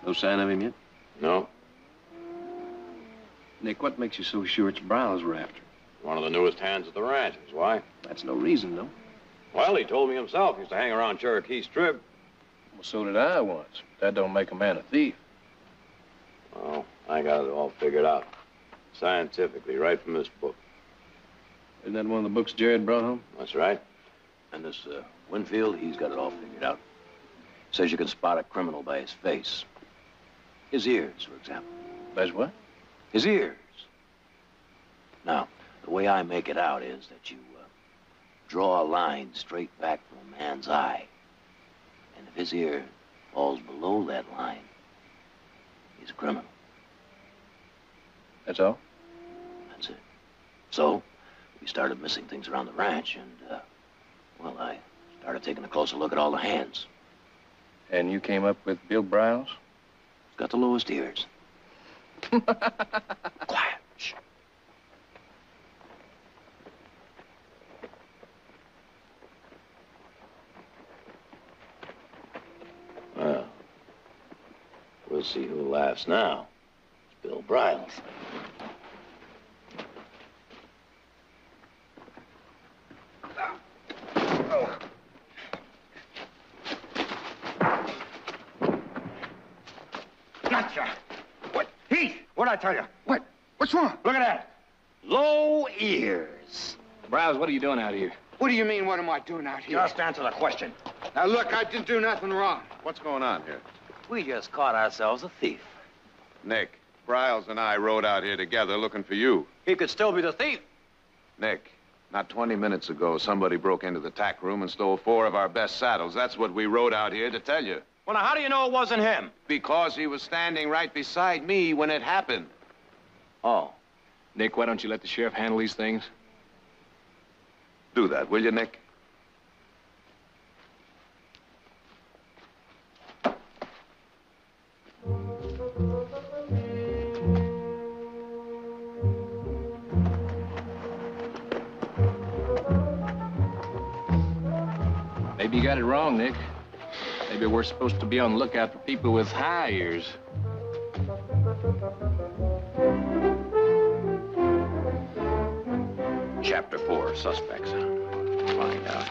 No sign of him yet? No. Nick, what makes you so sure it's Browse we're after? One of the newest hands at the ranch is why. That's no reason, though. Well, he told me himself he used to hang around Cherokee Strip. Well, so did I once. That don't make a man a thief. Well, I got it all figured out. Scientifically, right from this book. Isn't that one of the books Jared brought home? That's right. And this Winfield, he's got it all figured out. Says you can spot a criminal by his face. His ears, for example. By his what? His ears. Now, the way I make it out is that you draw a line straight back from a man's eye. And if his ear falls below that line, he's a criminal. That's all? That's it. So, we started missing things around the ranch, and, well, I started taking a closer look at all the hands. And you came up with Bill Browse? He's got the lowest ears. Quiet. Shh. Well, we'll see who laughs now. It's Bill Briles. Gotcha. What? Heath, what'd I tell you? What? What's wrong? Look at that. Low ears. Browse, what are you doing out here? What do you mean, what am I doing out here? Just answer the question. Now, look, I didn't do nothing wrong. What's going on here? We just caught ourselves a thief. Nick, Briles and I rode out here together looking for you. He could still be the thief. Nick, not 20 minutes ago, somebody broke into the tack room and stole 4 of our best saddles. That's what we rode out here to tell you. Well, now, how do you know it wasn't him? Because he was standing right beside me when it happened. Oh. Nick, why don't you let the sheriff handle these things? Do that, will you, Nick? Maybe you got it wrong, Nick. Maybe we're supposed to be on the lookout for people with high ears. Chapter 4, Suspects. Find out.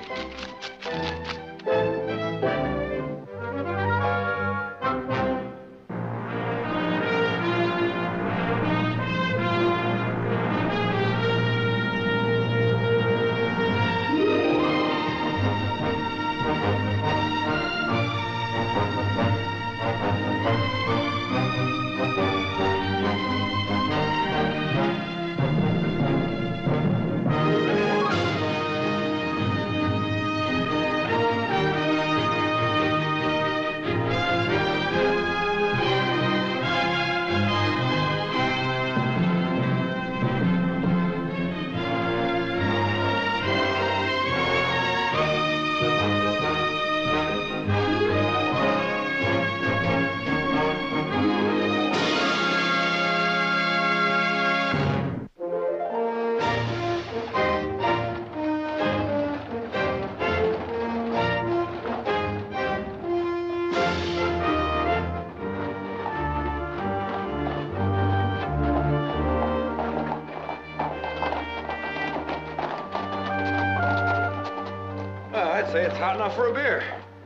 I'd say it's hot enough for a beer.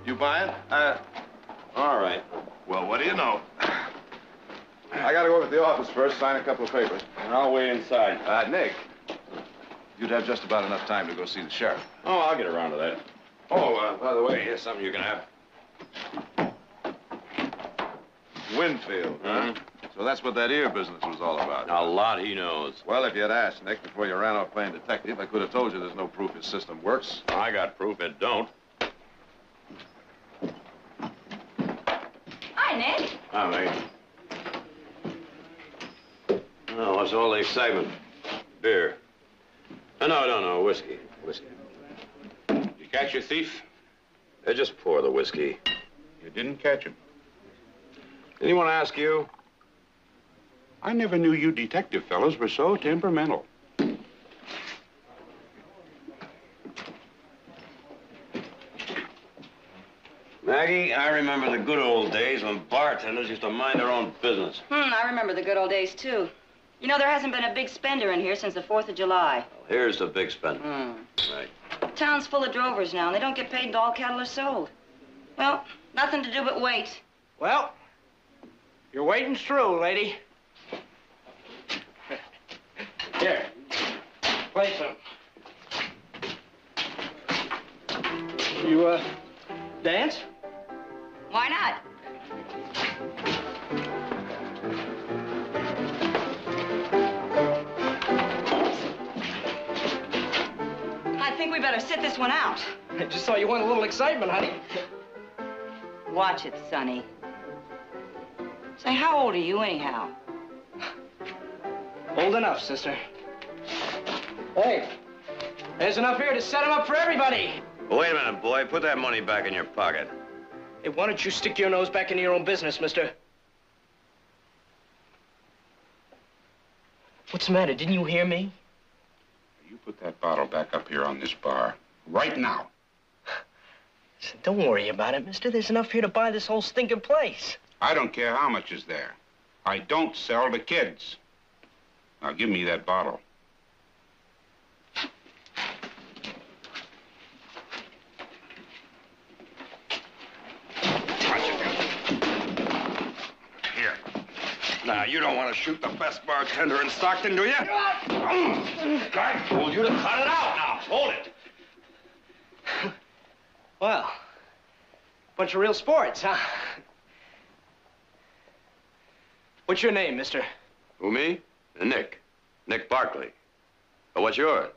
You buying? All right. Well, what do you know? I gotta go over to the office first, sign a couple of papers. And I'll wait inside. Nick, you'd have just about enough time to go see the sheriff. Oh, I'll get around to that. Oh, by the way, here's something you can have. Winfield, huh? So that's what that ear business was all about. A lot he knows. Well, if you'd asked, Nick, before you ran off playing detective, I could have told you there's no proof his system works. I got proof it don't. Hi, Nick. Hi, mate. Oh, what's all the excitement? Beer. No, whiskey. Whiskey. You catch your thief? Just pour the whiskey. You didn't catch him. Anyone ask you? I never knew you detective fellows were so temperamental. Maggie, I remember the good old days when bartenders used to mind their own business. I remember the good old days, too. You know, there hasn't been a big spender in here since the 4th of July. Well, here's the big spender. Right. Town's full of drovers now, and they don't get paid until all cattle are sold. Well, nothing to do but wait. Well, your waiting's through, lady. Here, play some. You, dance? Why not? I think we better sit this one out. I just thought you wanted a little excitement, honey. Watch it, Sonny. Say, how old are you, anyhow? Old enough, sister. Hey, there's enough here to set him up for everybody. Well, wait a minute, boy. Put that money back in your pocket. Hey, why don't you stick your nose back into your own business, mister? What's the matter? Didn't you hear me? You put that bottle back up here on this bar. Right now. Listen, don't worry about it, mister. There's enough here to buy this whole stinking place. I don't care how much is there. I don't sell to kids. Now give me that bottle. Here. Now, you don't want to shoot the best bartender in Stockton, do you? I told you to cut it out now. Hold it. Well, bunch of real sports, huh? What's your name, mister? Who, me? Nick. Nick Barkley. Oh, what's yours?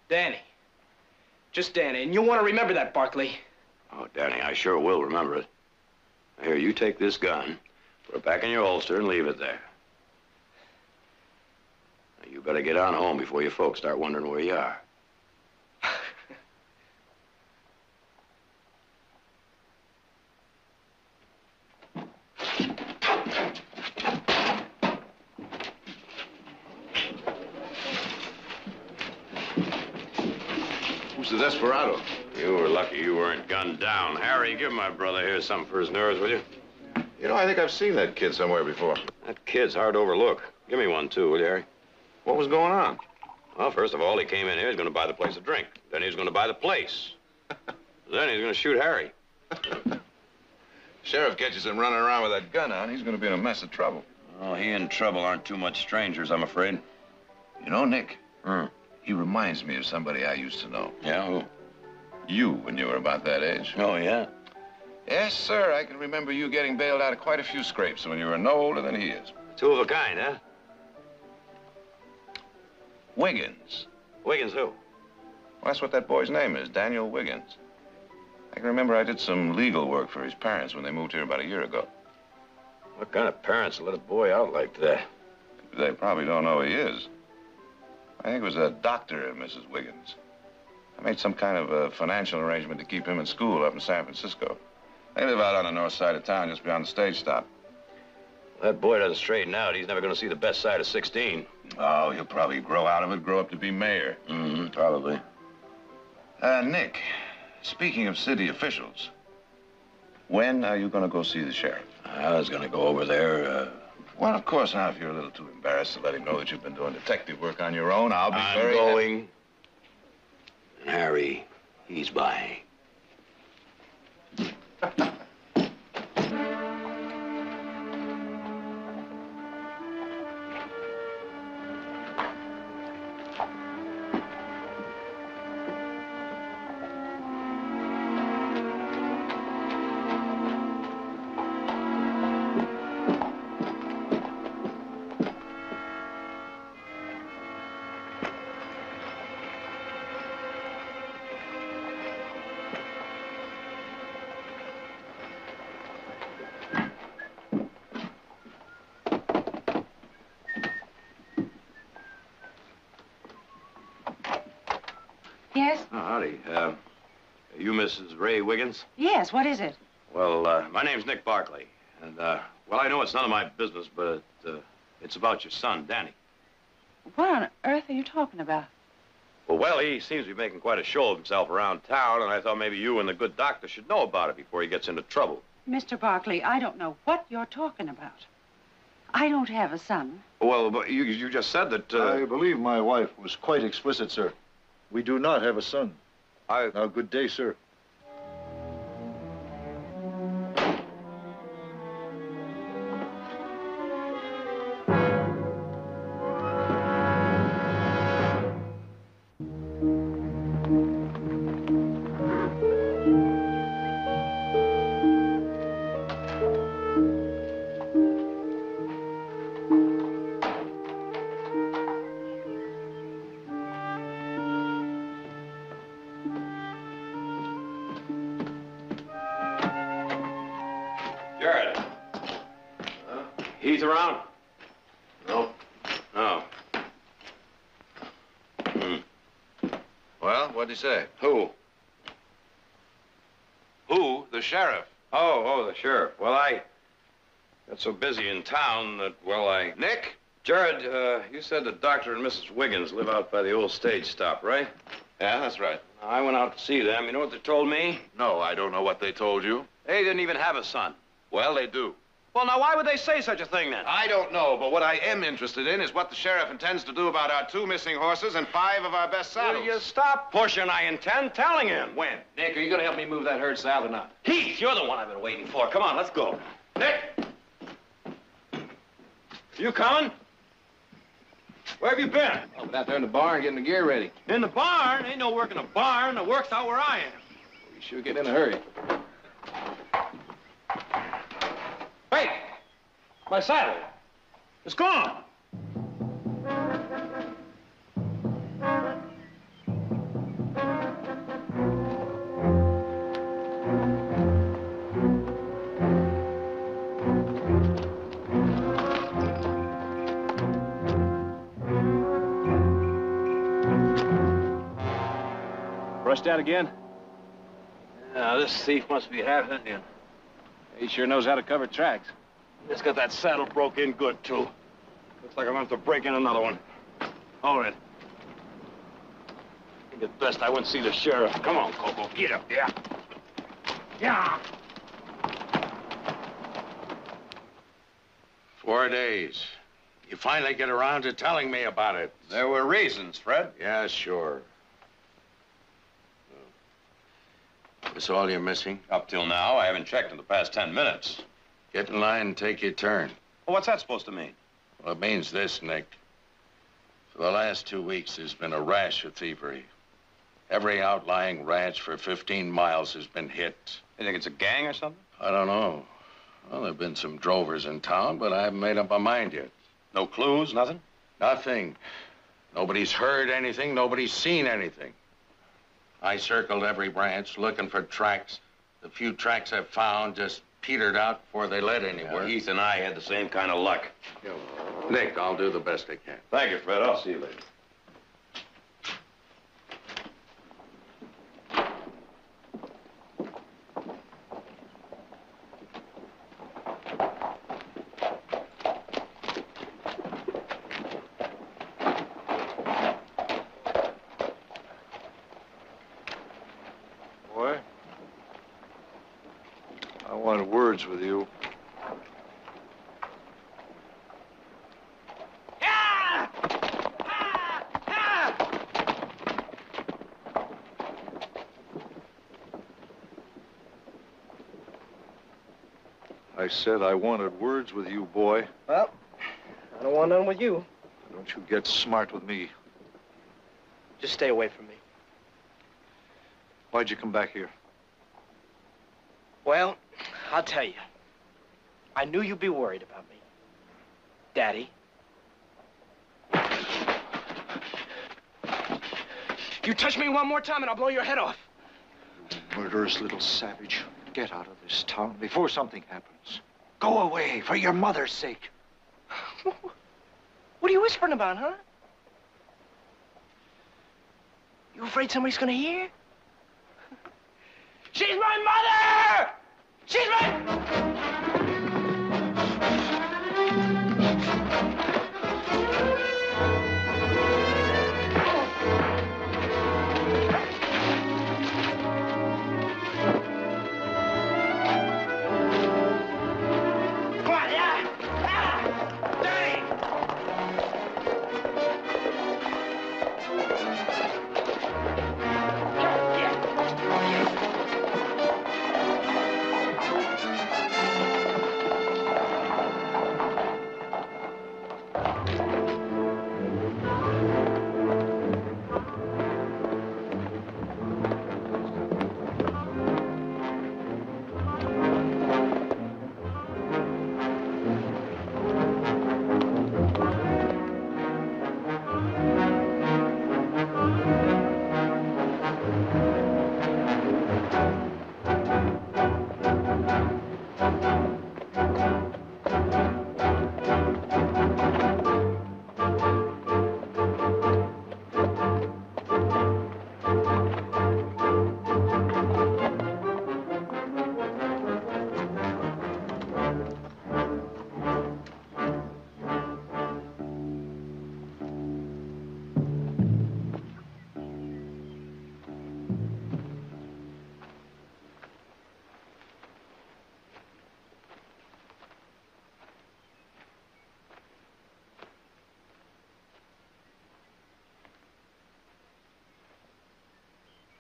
Danny. Just Danny. And you'll want to remember that, Barkley. Oh, Danny, I sure will remember it. Here, you take this gun, put it back in your holster, and leave it there. Now, you better get on home before your folks start wondering where you are. Who's the desperado? You were lucky you weren't gunned down. Harry, give my brother here something for his nerves, will you? You know, I think I've seen that kid somewhere before. That kid's hard to overlook. Give me one, too, will you, Harry? What was going on? Well, first of all, he came in here, he's going to buy the place a drink. Then he's going to buy the place. Then he's going to shoot Harry. Sheriff catches him running around with that gun on, he's going to be in a mess of trouble. Oh, he and Trouble aren't too much strangers, I'm afraid. You know, Nick, he reminds me of somebody I used to know. Yeah, who? You, when you were about that age. Oh, yeah? Yes, sir. I can remember you getting bailed out of quite a few scrapes when you were no older than he is. Two of a kind, huh? Wiggins. Wiggins who? Well, that's what that boy's name is, Daniel Wiggins. I can remember I did some legal work for his parents when they moved here about a year ago. What kind of parents let a boy out like that? They probably don't know who he is. I think it was a doctor, Mrs. Wiggins. I made some kind of a financial arrangement to keep him in school up in San Francisco. They live out on the north side of town, just beyond the stage stop. Well, that boy doesn't straighten out. He's never going to see the best side of 16. Oh, he'll probably grow out of it, grow up to be mayor. Probably. Nick, speaking of city officials, when are you going to go see the sheriff? I was going to go over there, Well, of course, now, if you're a little too embarrassed to let him know that you've been doing detective work on your own, I'll be I'm very going. And Harry, he's buying. Yes? Oh, howdy. You Mrs. Ray Wiggins? Yes, what is it? Well, my name's Nick Barkley. And, well, I know it's none of my business, but it's about your son, Danny. What on earth are you talking about? Well, he seems to be making quite a show of himself around town, and I thought maybe you and the good doctor should know about it before he gets into trouble. Mr. Barkley, I don't know what you're talking about. I don't have a son. Well, but you just said that... I believe my wife was quite explicit, sir. We do not have a son. Now, good day, sir. Jared. Heath around? No. No. Well, what'd he say? Who? Who? The sheriff. Oh, the sheriff. Well, I got so busy in town that, well, Nick? Jared, you said that Dr. and Mrs. Wiggins live out by the old stage stop, right? Yeah, that's right. I went out to see them. You know what they told me? No, I don't know what they told you. They didn't even have a son. Well, they do. Well, now, why would they say such a thing, then? I don't know, but what I am interested in is what the sheriff intends to do about our 2 missing horses and 5 of our best saddles. Will you stop pushing? I intend telling him. When? Nick, are you going to help me move that herd south or not? Heath, you're the one I've been waiting for. Come on, let's go. Nick! You coming? Where have you been? Oh, but out there in the barn getting the gear ready. In the barn? Ain't no work in the barn. The work's out where I am. You sure get in a hurry. Hey! My saddle. It's gone. Brushed out again? Yeah, this thief must be half Indian. He sure knows how to cover tracks. Just got that saddle broke in good, too. Looks like I'm going to have to break in another one. All right. I think it's best I went see the sheriff. Come on, Coco. Get up, yeah. Yeah. 4 days. You finally get around to telling me about it. There were reasons, Fred. Yeah, sure. That's all you're missing? Up till now, I haven't checked in the past 10 minutes. Get in line and take your turn. Well, what's that supposed to mean? Well, it means this, Nick. For the last 2 weeks, there's been a rash of thievery. Every outlying ranch for 15 miles has been hit. You think it's a gang or something? I don't know. Well, there have been some drovers in town, but I haven't made up my mind yet. No clues, nothing? Nothing. Nobody's heard anything. Nobody's seen anything. I circled every ranch looking for tracks. The few tracks I've found just petered out before they led anywhere. Heath and I had the same kind of luck. Nick, I'll do the best I can. Thank you, Fred. I'll see you later. Boy, I want words with you. I said I wanted words with you, boy. Well, I don't want none with you. Don't you get smart with me. Just stay away from me. Why'd you come back here? Well, I'll tell you. I knew you'd be worried about me. Daddy. You touch me one more time and I'll blow your head off. You murderous little savage. Get out of this town before something happens. Go away, for your mother's sake. What are you whispering about, huh? You afraid somebody's gonna hear? She's my mother! She's my...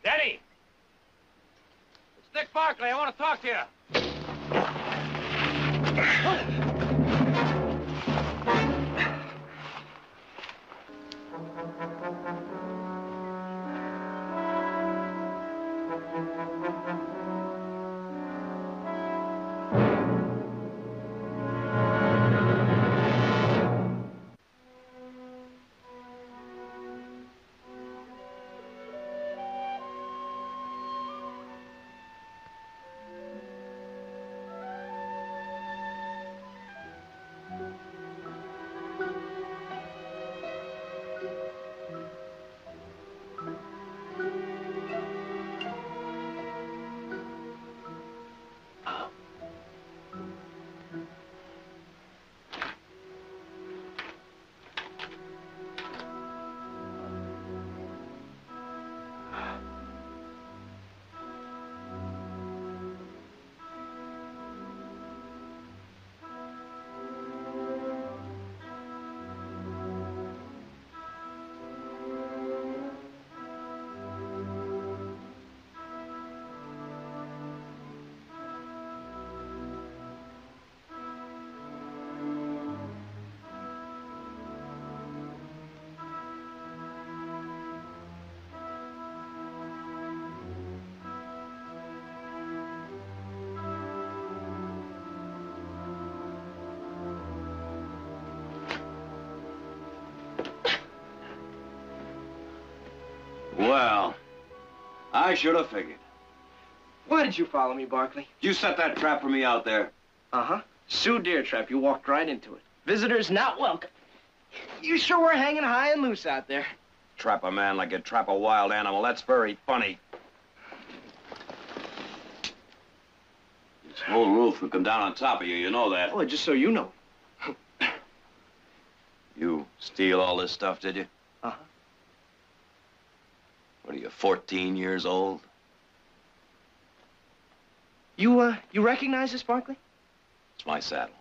Daddy! It's Nick Barkley. I want to talk to you. Well, I should have figured. Why did you follow me, Barkley? You set that trap for me out there. Uh-huh. Sioux deer trap. You walked right into it. Visitors not welcome. You sure were hanging high and loose out there. Trap a man like you trap a wild animal. That's very funny. This whole roof could come down on top of you. You know that. Well, just so you know. You steal all this stuff, did you? Uh-huh. What are you, 14 years old? You recognize this, Barkley? It's my saddle.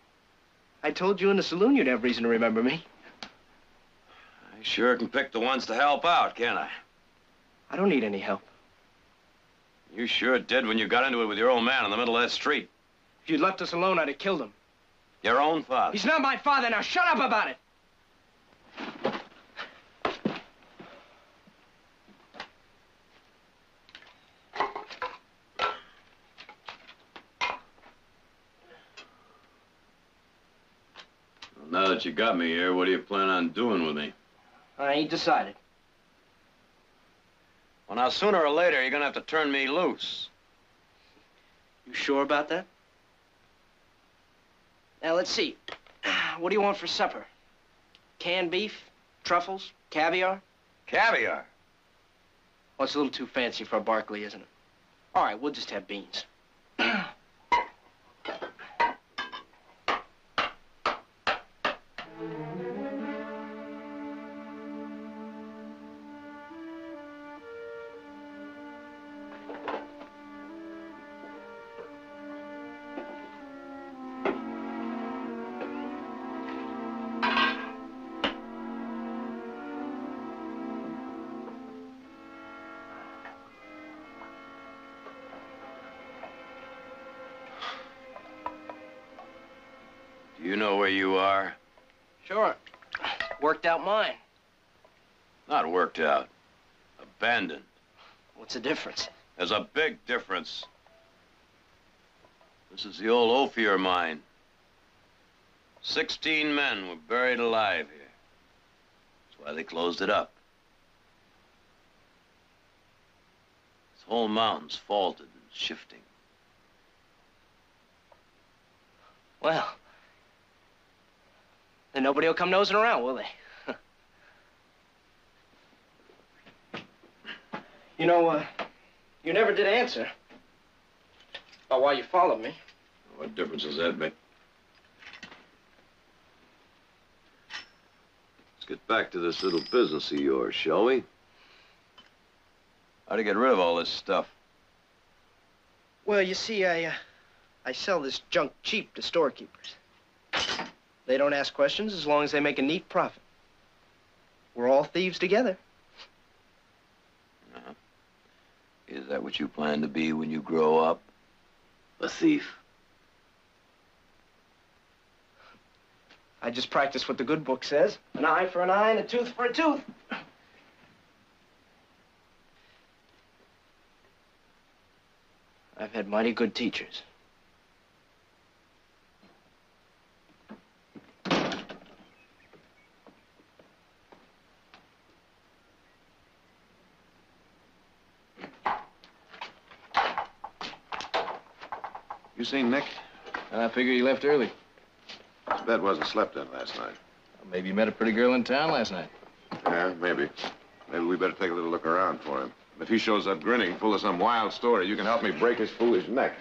I told you in the saloon you'd have reason to remember me. I sure can pick the ones to help out, can't I? I don't need any help. You sure did when you got into it with your old man in the middle of that street. If you'd left us alone, I'd have killed him. Your own father. He's not my father. Now shut up about it. Now that you got me here, what do you plan on doing with me? I ain't decided. Well, now, sooner or later, you're gonna have to turn me loose. You sure about that? Now, let's see. What do you want for supper? Canned beef? Truffles? Caviar? Caviar? Well, it's a little too fancy for a Barkley, isn't it? All right, we'll just have beans. Do you know where you are? Sure. Worked out mine. Not worked out. Abandoned. What's the difference? There's a big difference. This is the old Ophir mine. 16 men were buried alive here. That's why they closed it up. This whole mountain's faulted and shifting. Well, then nobody will come nosing around, will they? You know, you never did answer about why you followed me. What difference does that make? Let's get back to this little business of yours, shall we? How to get rid of all this stuff? Well, you see, I sell this junk cheap to storekeepers. They don't ask questions as long as they make a neat profit. We're all thieves together. Is that what you plan to be when you grow up? A thief? I just practice what the good book says. An eye for an eye and a tooth for a tooth. I've had mighty good teachers. You seen Nick? I figure you left early. His bed wasn't slept in last night. Well, maybe you met a pretty girl in town last night. Yeah, maybe. Maybe we better take a little look around for him. If he shows up grinning, full of some wild story, you can help me break his foolish neck.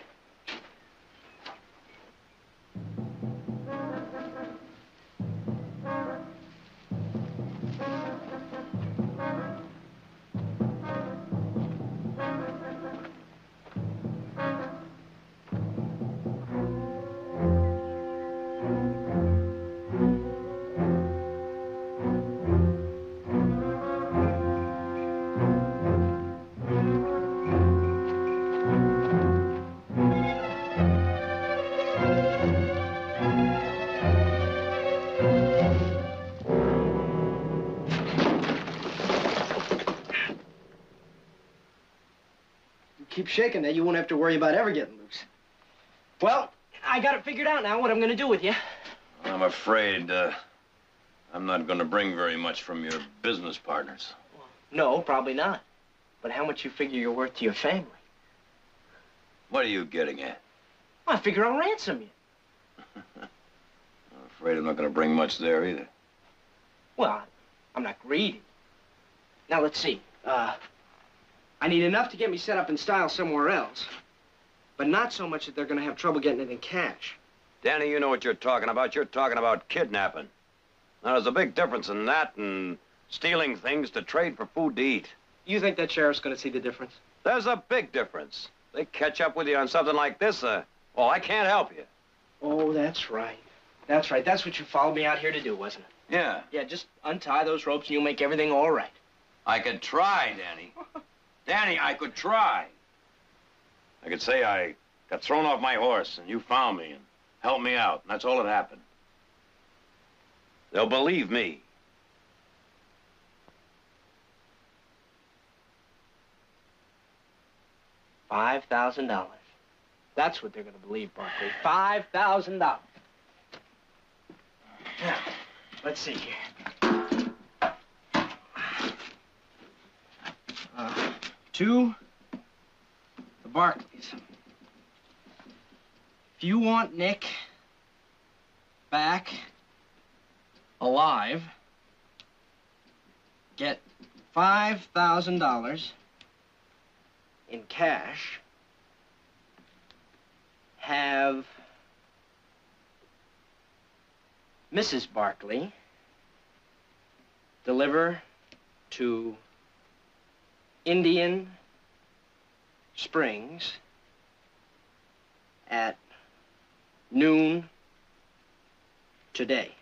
Keep shaking there, you won't have to worry about ever getting loose. Well, I got it figured out now what I'm gonna do with you. I'm afraid, I'm not gonna bring very much from your business partners. No, probably not. But how much you figure you're worth to your family? What are you getting at? Well, I figure I'll ransom you. I'm afraid I'm not gonna bring much there either. Well, I'm not greedy. Now, let's see. I need enough to get me set up in style somewhere else, but not so much that they're gonna have trouble getting it in cash. Danny, you know what you're talking about. You're talking about kidnapping. Now, there's a big difference in that and stealing things to trade for food to eat. You think that sheriff's gonna see the difference? There's a big difference. They catch up with you on something like this, well, I can't help you. Oh, that's right. That's right. That's what you followed me out here to do, wasn't it? Yeah. Yeah, just untie those ropes and you'll make everything all right. I could try, Danny. Danny, I could try. I could say I got thrown off my horse and you found me and helped me out, and that's all that happened. They'll believe me. $5,000. That's what they're gonna believe, Barkley. $5,000. Now, let's see here. To the Barkleys. If you want Nick back alive, get $5,000 in cash. Have Mrs. Barkley deliver to Indian Springs at noon today.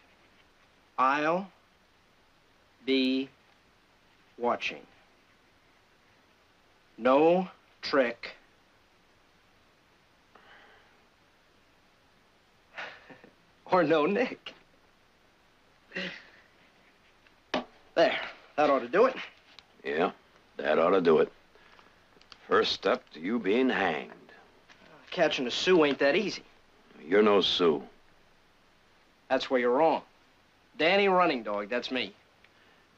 I'll be watching. No trick. Or no Nick. There. That ought to do it. Yeah, that ought to do it. First step to you being hanged. Catching a Sioux ain't that easy. You're no Sioux. That's where you're wrong. Danny Running Dog, that's me.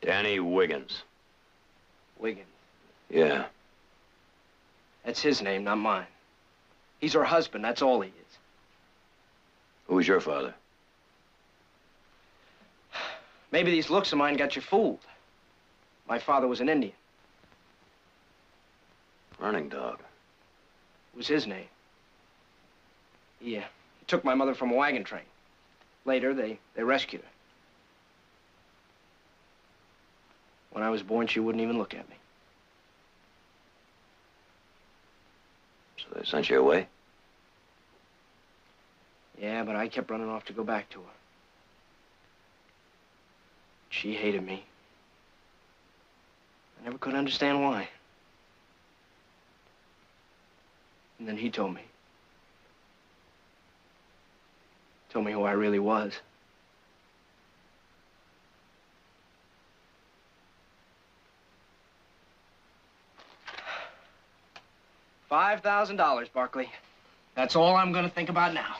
Danny Wiggins. Wiggins. Yeah. That's his name, not mine. He's her husband, that's all he is. Who's your father? Maybe these looks of mine got you fooled. My father was an Indian. Running Dog. It was his name. He took my mother from a wagon train. Later, they rescued her. When I was born, she wouldn't even look at me. So they sent you away? Yeah, but I kept running off to go back to her. She hated me. I never could understand why. And then he told me. Told me who I really was. $5,000, Barkley. That's all I'm gonna think about now.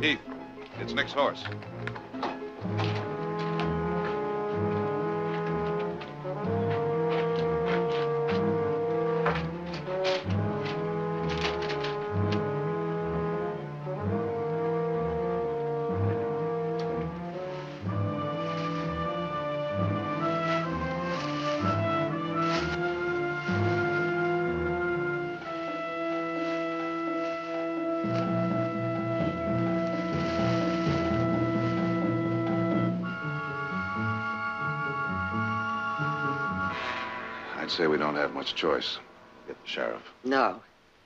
Heath, it's Nick's horse. I'd say we don't have much choice. Get the sheriff. No.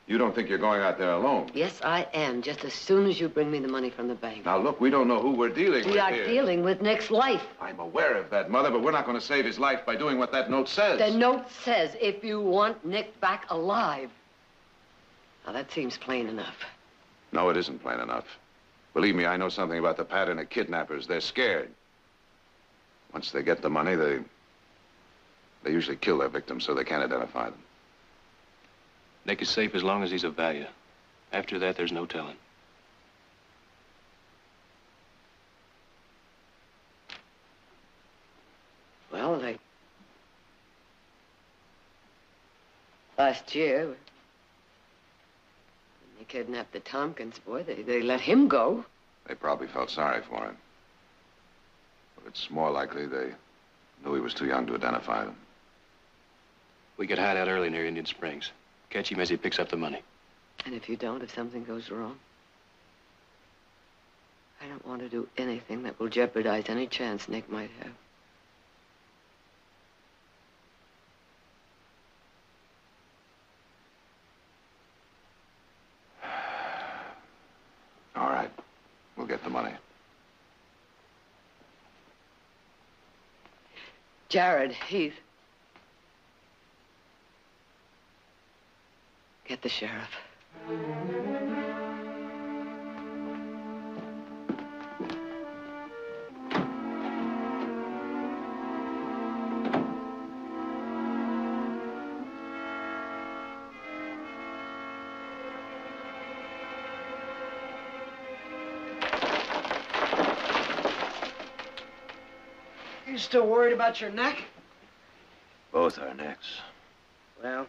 You don't think you're going out there alone? Yes, I am, just as soon as you bring me the money from the bank. Now, look, we don't know who we're dealing with We are here. dealing with Nick's life. I'm aware of that, Mother, but we're not going to save his life by doing what that note says. The note says if you want Nick back alive. Now, that seems plain enough. No, it isn't plain enough. Believe me, I know something about the pattern of kidnappers. They're scared. Once they get the money, they usually kill their victims so they can't identify them. Nick is safe as long as he's of value. After that, there's no telling. Well, last year, when they kidnapped the Tompkins boy, they let him go. They probably felt sorry for him. But it's more likely they knew he was too young to identify them. We could hide out early near Indian Springs. Catch him as he picks up the money. And if you don't, if something goes wrong? I don't want to do anything that will jeopardize any chance Nick might have. All right. We'll get the money. Jared, Heath. Get the sheriff. You still worried about your neck? Both our necks. Well,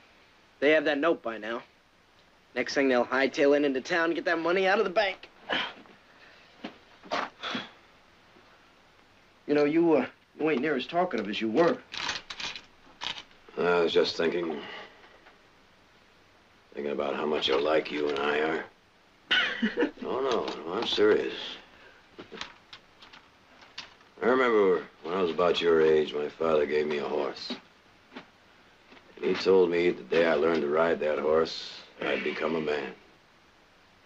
they have that note by now. Next thing, they'll hightail it into town and get that money out of the bank. You know, you ain't near as talkative as you were. I was just thinking about how much alike you and I are. No, I'm serious. I remember when I was about your age, my father gave me a horse. And he told me the day I learned to ride that horse, I'd become a man.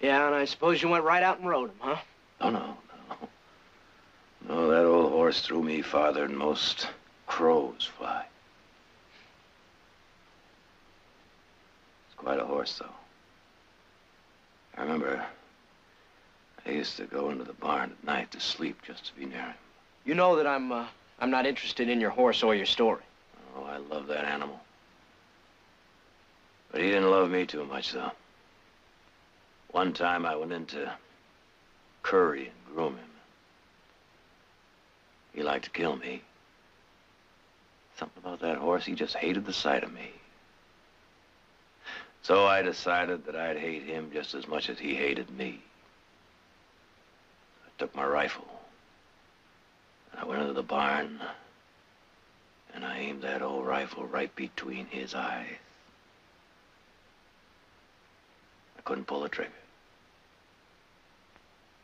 Yeah, and I suppose you went right out and rode him, huh? No, that old horse threw me farther than most crows fly. It's quite a horse, though. I remember I used to go into the barn at night to sleep just to be near him. You know that I'm not interested in your horse or your story. Oh, I love that animal. But he didn't love me too much, though. One time I went in to curry and groom him. He liked to kill me. Something about that horse, he just hated the sight of me. So I decided that I'd hate him just as much as he hated me. I took my rifle, and I went into the barn, and I aimed that old rifle right between his eyes. I couldn't pull the trigger.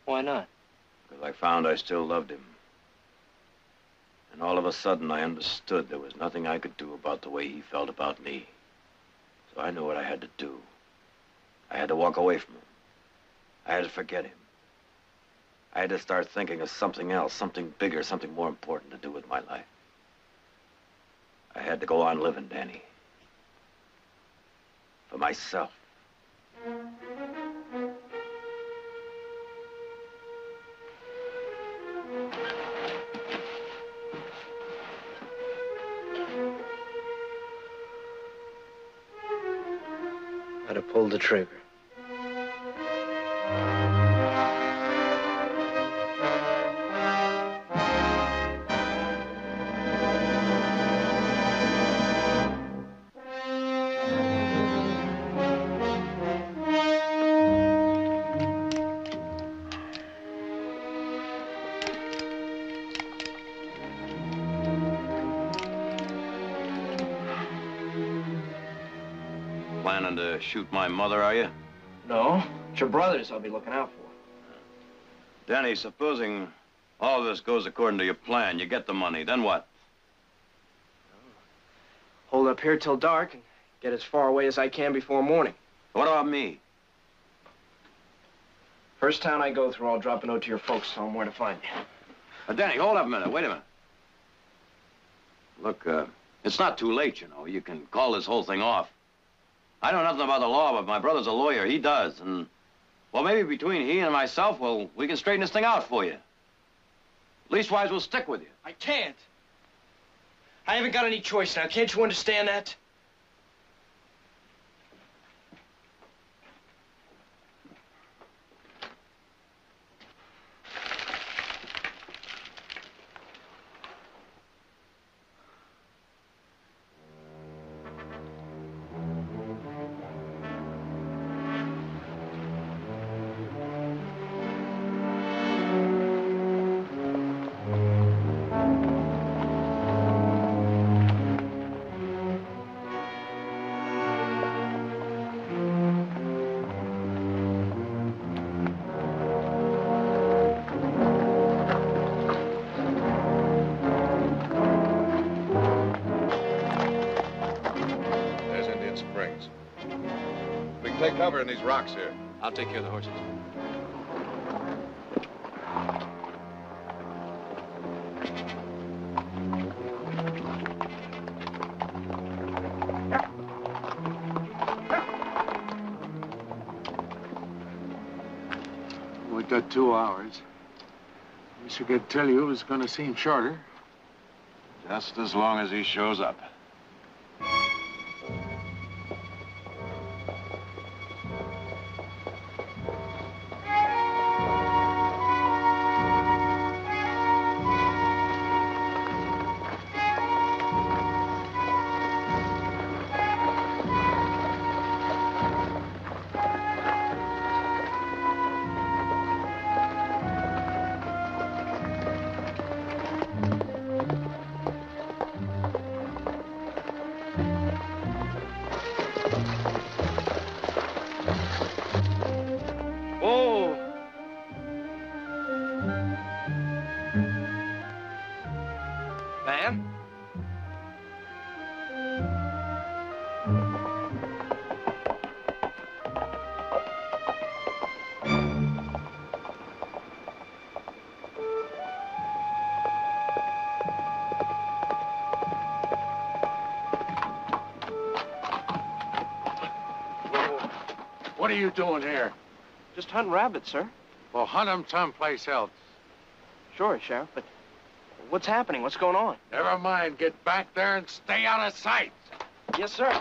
Why not? Because I found I still loved him. And all of a sudden, I understood there was nothing I could do about the way he felt about me. So I knew what I had to do. I had to walk away from him. I had to forget him. I had to start thinking of something else, something bigger, something more important to do with my life. I had to go on living, Danny. For myself. I'd have pulled the trigger. Planning to shoot my mother, are you? No, it's your brothers I'll be looking out for. Danny, supposing all this goes according to your plan, you get the money, then what? Hold up here till dark and get as far away as I can before morning. What about me? First town I go through, I'll drop a note to your folks, tell them where to find you. Danny, hold up a minute. Wait a minute. Look, it's not too late, you know. You can call this whole thing off. I know nothing about the law, but my brother's a lawyer. He does. And, well, maybe between he and myself, well, we can straighten this thing out for you. Leastwise, we'll stick with you. I can't. I haven't got any choice now. Can't you understand that? Take cover in these rocks here. I'll take care of the horses. We got 2 hours. Wish I could tell you it was going to seem shorter. Just as long as he shows up. What are you doing here? Just hunt rabbits, sir. Well, hunt them someplace else. Sure, Sheriff, but what's happening? What's going on? Never mind. Get back there and stay out of sight. Yes, sir.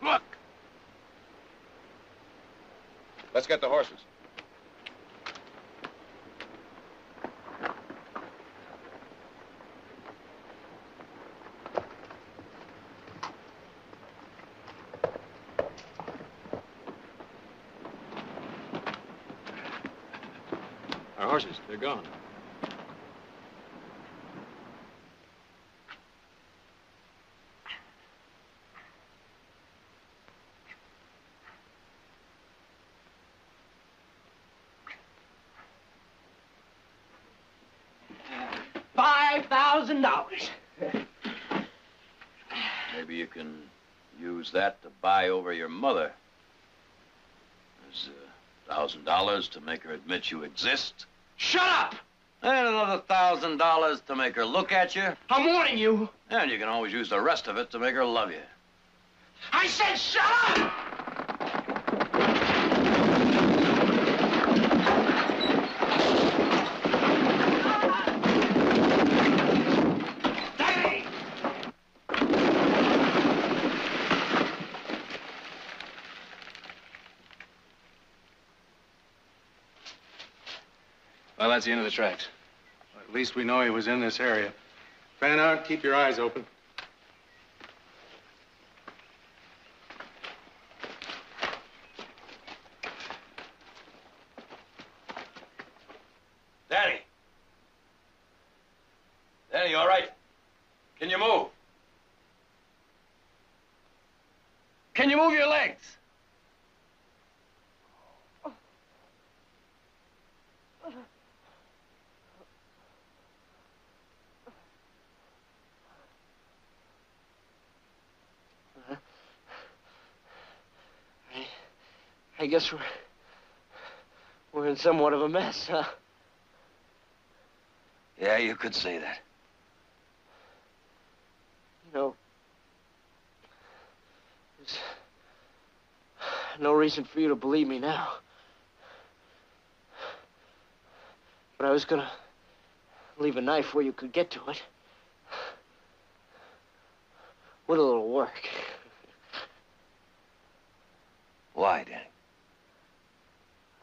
Look! Let's get the horses. Our horses, they're gone. $5,000. Maybe you can use that to buy over your mother. There's $1,000 to make her admit you exist. Shut up! And another $1,000 to make her look at you. I'm warning you. And you can always use the rest of it to make her love you. I said shut up! Well, that's the end of the tracks. At least we know he was in this area. Fan out, keep your eyes open. Danny! Danny, you all right? Can you move? Can you move your legs? I guess we're in somewhat of a mess, huh? Yeah, you could say that. You know, there's no reason for you to believe me now. But I was gonna leave a knife where you could get to it. With a little work. Why, Danny?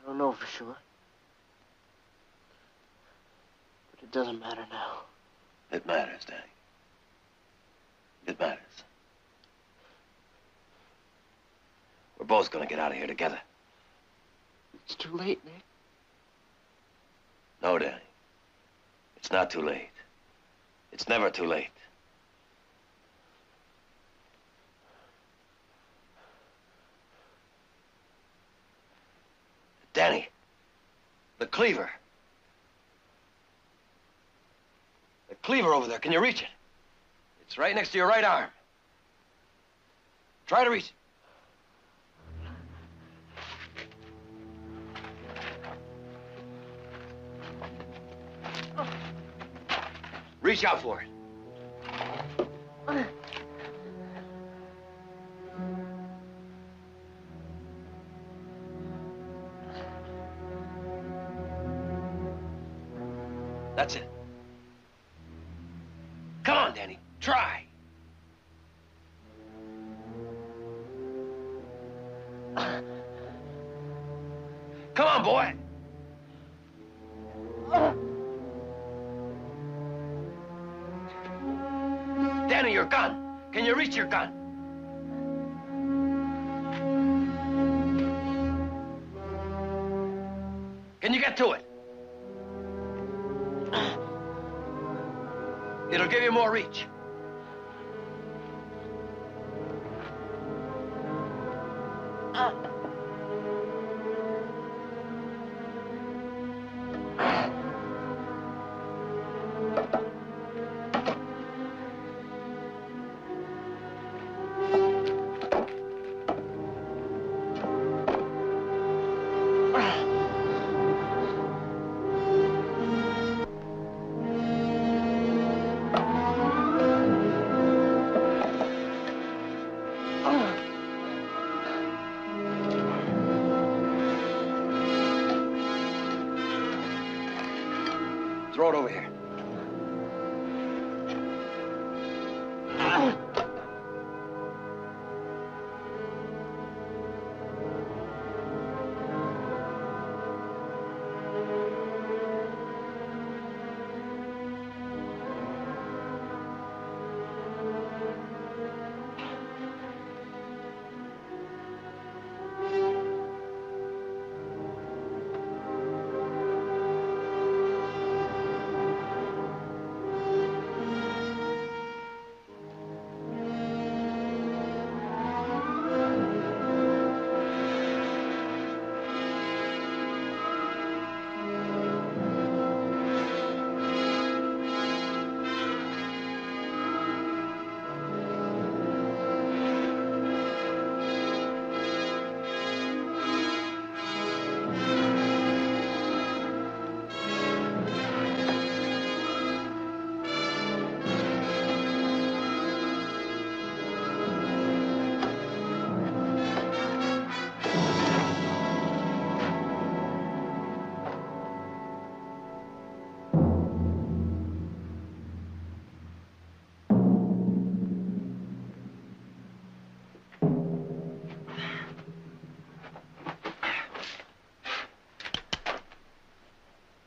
I don't know for sure. But it doesn't matter now. It matters, Danny. It matters. We're both gonna get out of here together. It's too late, Nick. No, Danny. It's not too late. It's never too late. The cleaver. The cleaver over there. Can you reach it? It's right next to your right arm. Try to reach it. Reach out for it. That's it. Come on, Danny. Try. Come on, boy. Danny, your gun. Can you reach your gun? Can you get to it? It'll give you more reach. Throw it over here.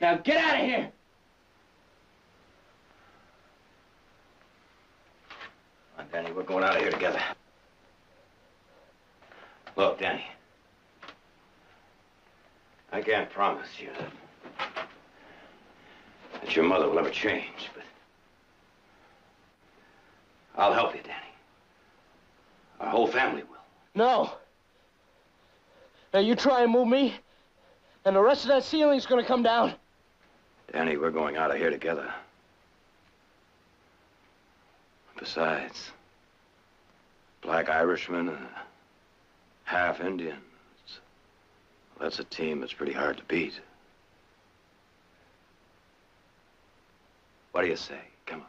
Now get out of here! Come on, Danny, we're going out of here together. Look, Danny. I can't promise you that your mother will ever change, but I'll help you, Danny. Our whole family will. No. Now you try and move me, and the rest of that ceiling's gonna come down. Danny, we're going out of here together. Besides, black Irishman and half Indian. That's a team that's pretty hard to beat. What do you say? Come on.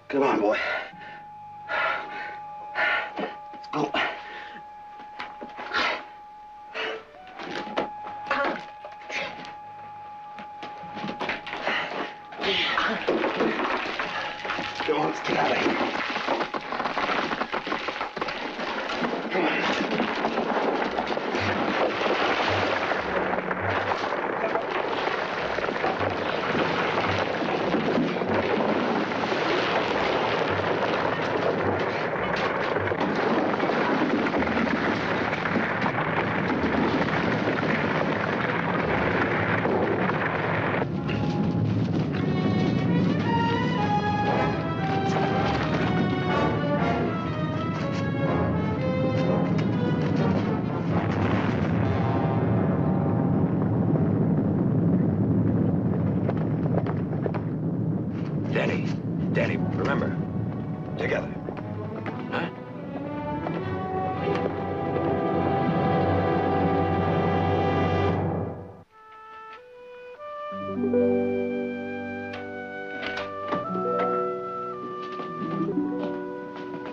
Come on, boy. Let's go. Come on, let's get out of here. Come on. Danny, remember, together. Huh?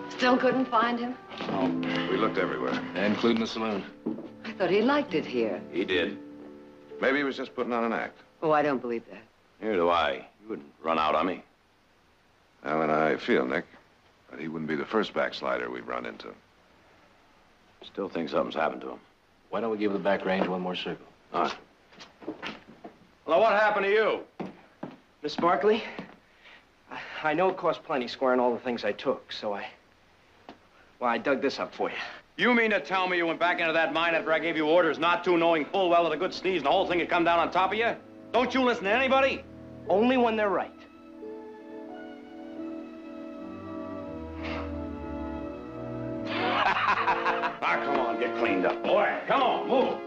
Still couldn't find him? Oh, we looked everywhere. Including the saloon. I thought he liked it here. He did. Maybe he was just putting on an act. Oh, I don't believe that. Neither do I. You wouldn't run out on me. Well, and I feel, Nick, but he wouldn't be the first backslider we've run into. Still think something's happened to him. Why don't we give the back range one more circle? All right. Well, what happened to you? Miss Barkley, I know it cost plenty squaring all the things I took, so I dug this up for you. You mean to tell me you went back into that mine after I gave you orders not to, knowing full well that a good sneeze and the whole thing had come down on top of you? Don't you listen to anybody? Only when they're right. Ah, come on, get cleaned up, boy. Come on, move.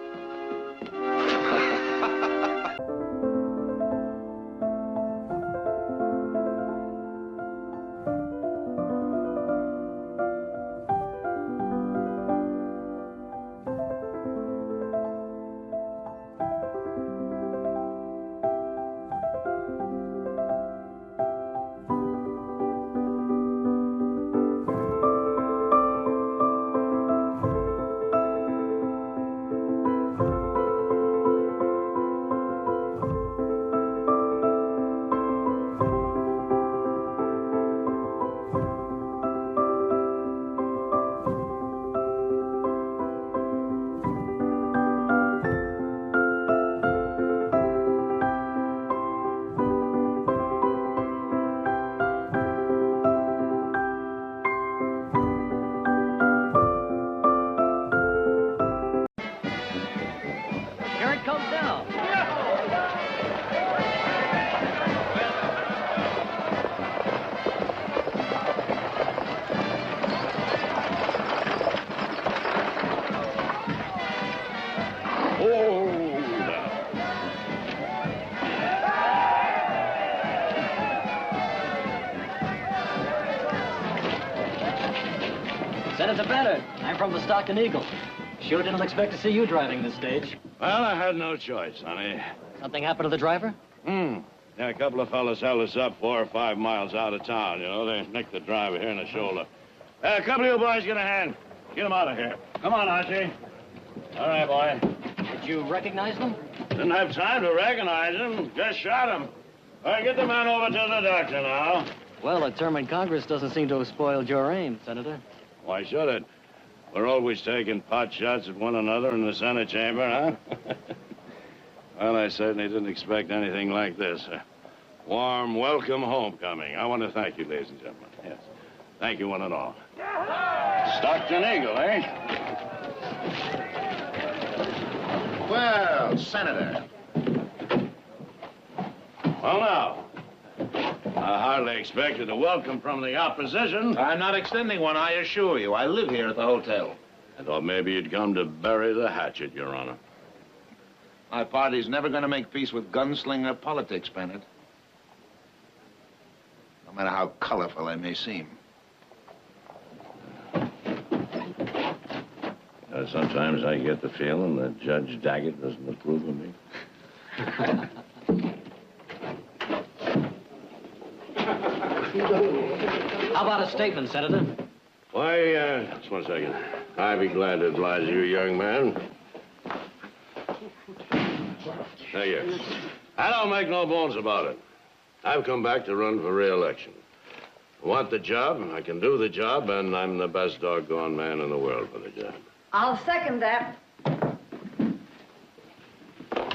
Senator Bennett, I'm from the Stockton Eagle. Sure didn't expect to see you driving this stage. Well, I had no choice, honey. Something happened to the driver? Yeah, a couple of fellas held us up 4 or 5 miles out of town, you know. They nicked the driver here in the shoulder. A couple of you boys get a hand. Get him out of here. Come on, Archie. All right, boy. Did you recognize them? Didn't have time to recognize him. Just shot him. All right, get the man over to the doctor now. Well, a term in Congress doesn't seem to have spoiled your aim, Senator. Why should it? We're always taking pot shots at one another in the Senate chamber, huh? Well, I certainly didn't expect anything like this. A warm welcome homecoming. I want to thank you, ladies and gentlemen. Yes. Thank you, one and all. Stockton Eagle, eh? Well, Senator. Well, now, I hardly expected a welcome from the opposition. I'm not extending one, I assure you. I live here at the hotel. I thought maybe you'd come to bury the hatchet, Your Honor. My party's never going to make peace with gunslinger politics, Bennett. No matter how colorful they may seem. Sometimes I get the feeling that Judge Daggett doesn't approve of me. How about a statement, Senator? Why, just one second. I'd be glad to oblige you, young man. Thank you. I don't make no bones about it. I've come back to run for re-election. I want the job, I can do the job, and I'm the best doggone man in the world for the job. I'll second that.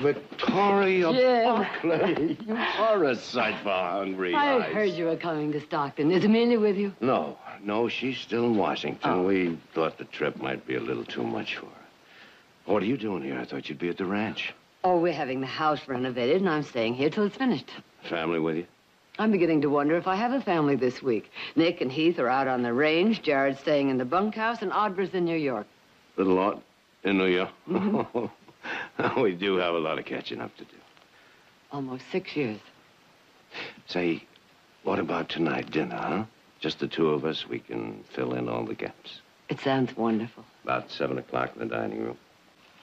Victoria Barkley, you are a sight for hungry I eyes. heard you were coming to Stockton. Is Amelia with you? No, she's still in Washington. We thought the trip might be a little too much for her. What are you doing here? I thought you'd be at the ranch. Oh, we're having the house renovated, and I'm staying here till it's finished. Family with you? I'm beginning to wonder if I have a family this week. Nick and Heath are out on the range, Jared's staying in the bunkhouse, and Audrey's in New York. Little Aud in New York? We do have a lot of catching up to do. Almost 6 years. Say, what about tonight, dinner, huh? Just the two of us, we can fill in all the gaps. It sounds wonderful. About 7 o'clock in the dining room.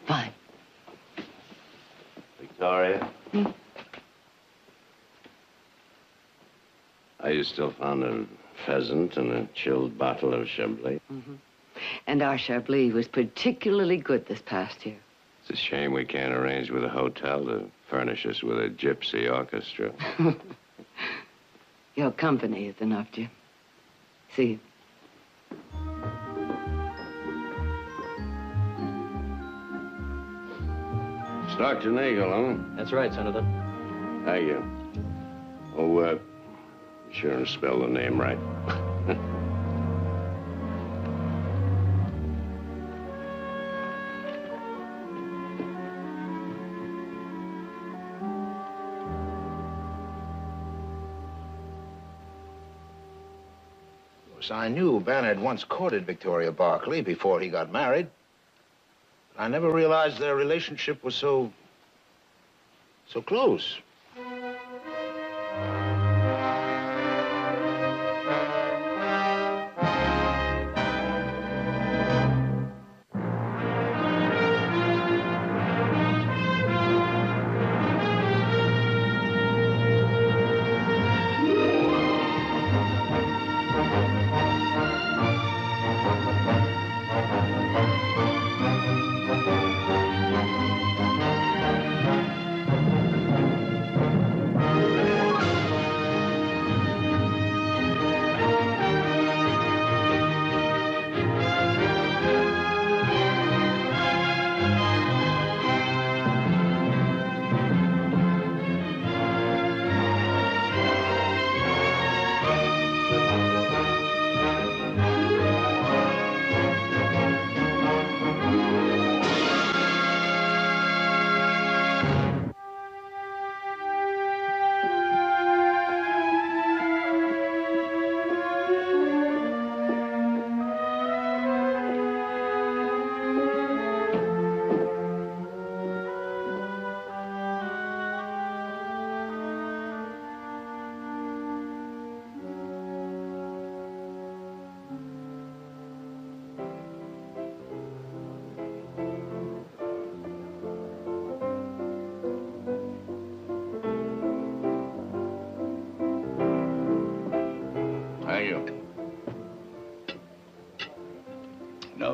Fine. Victoria? Are you still fond of pheasant and a chilled bottle of Chablis? And our Chablis was particularly good this past year. It's a shame we can't arrange with a hotel to furnish us with a gypsy orchestra. Your company is enough, Jim. See you. Stockton Eagle, huh? That's right, Senator. Thank you. Oh, be sure and spell the name right. I knew Ben had once courted Victoria Barkley before he got married. I never realized their relationship was so close.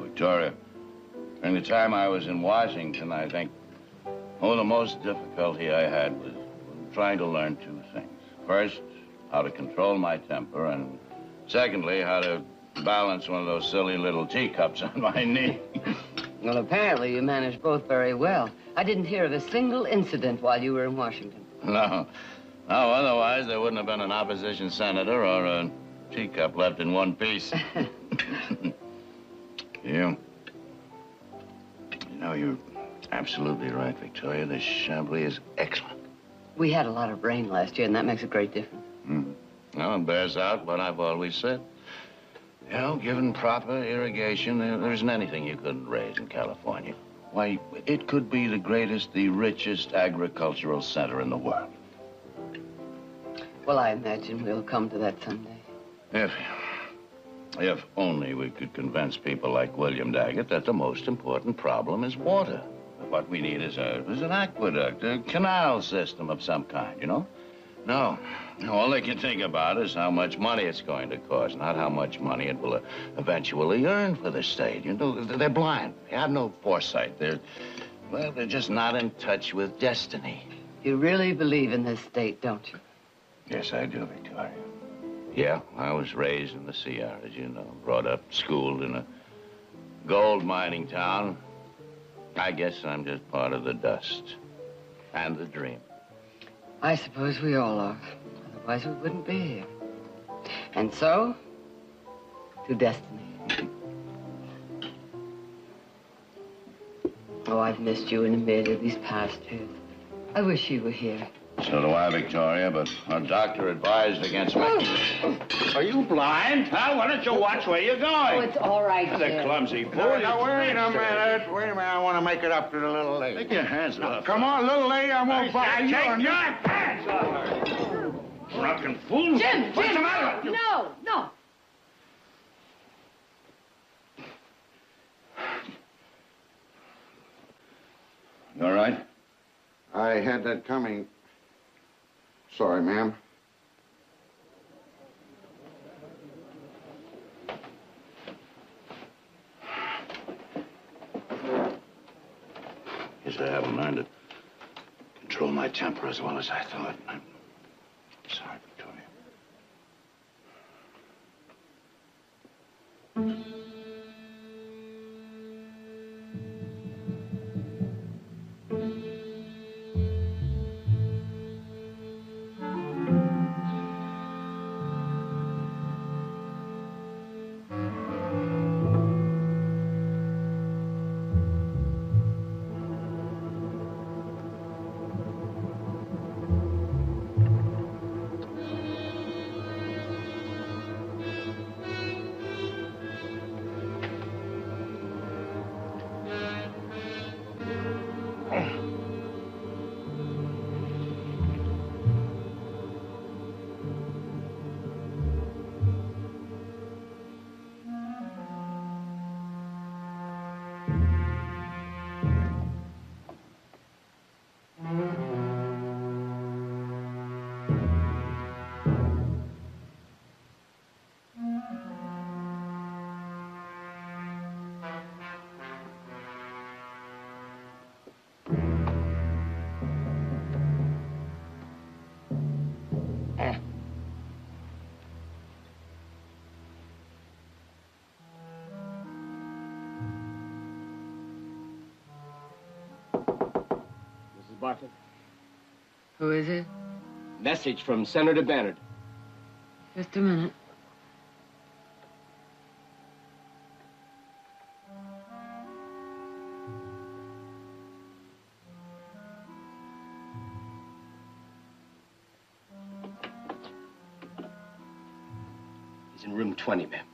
Victoria, during the time I was in Washington, I think, the most difficulty I had was trying to learn two things. First, how to control my temper, and secondly, how to balance one of those silly little teacups on my knee. Well, apparently you managed both very well. I didn't hear of a single incident while you were in Washington. No. No, otherwise there wouldn't have been an opposition senator or a teacup left in one piece. You know, you're absolutely right, Victoria. This Chablis is excellent. We had a lot of rain last year, and that makes a great difference. No, it bears out what I've always said. You know, given proper irrigation, there isn't anything you couldn't raise in California. Why, it could be the greatest, the richest agricultural center in the world. Well, I imagine we'll come to that someday. If only we could convince people like William Daggett that the most important problem is water. What we need is an aqueduct, a canal system of some kind, you know? No, all they can think about is how much money it's going to cost, not how much money it will eventually earn for the state. You know, they're blind. They have no foresight. They're just not in touch with destiny. You really believe in this state, don't you? Yes, I do, Victoria. Yeah, I was raised in the Sierras, you know, brought up, schooled in a gold mining town. I guess I'm just part of the dust and the dream. I suppose we all are. Otherwise, we wouldn't be here. And so, to destiny. Oh, I've missed you and Amelia these past years. I wish you were here. So do I, Victoria, but our doctor advised against making it. Are you blind? Huh? Why don't you watch where you're going? Oh, it's all right, The Jim. clumsy fool. Now, wait a minute. Wait a minute. I want to make it up to the little lady. Take your hands off. Come on, little lady. I won't buy you. Take your hands off her. Drunken fool. Jim, What's the matter with you? No. You all right? I had that coming. Sorry, ma'am. Guess I haven't learned to control my temper as well as I thought. I'm sorry, Victoria. Barkley. Who is it? Message from Senator Bannard. Just a minute. He's in room 20, ma'am.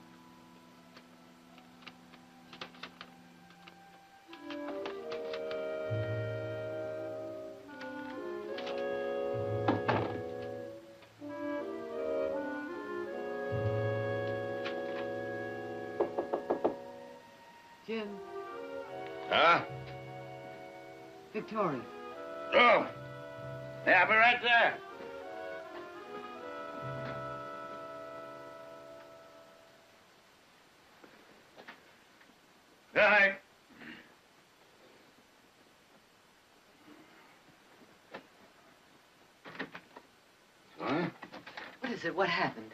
Jim. Huh? Victoria. Oh. Yeah, I'll be right there. Good night. What is is it? What happened?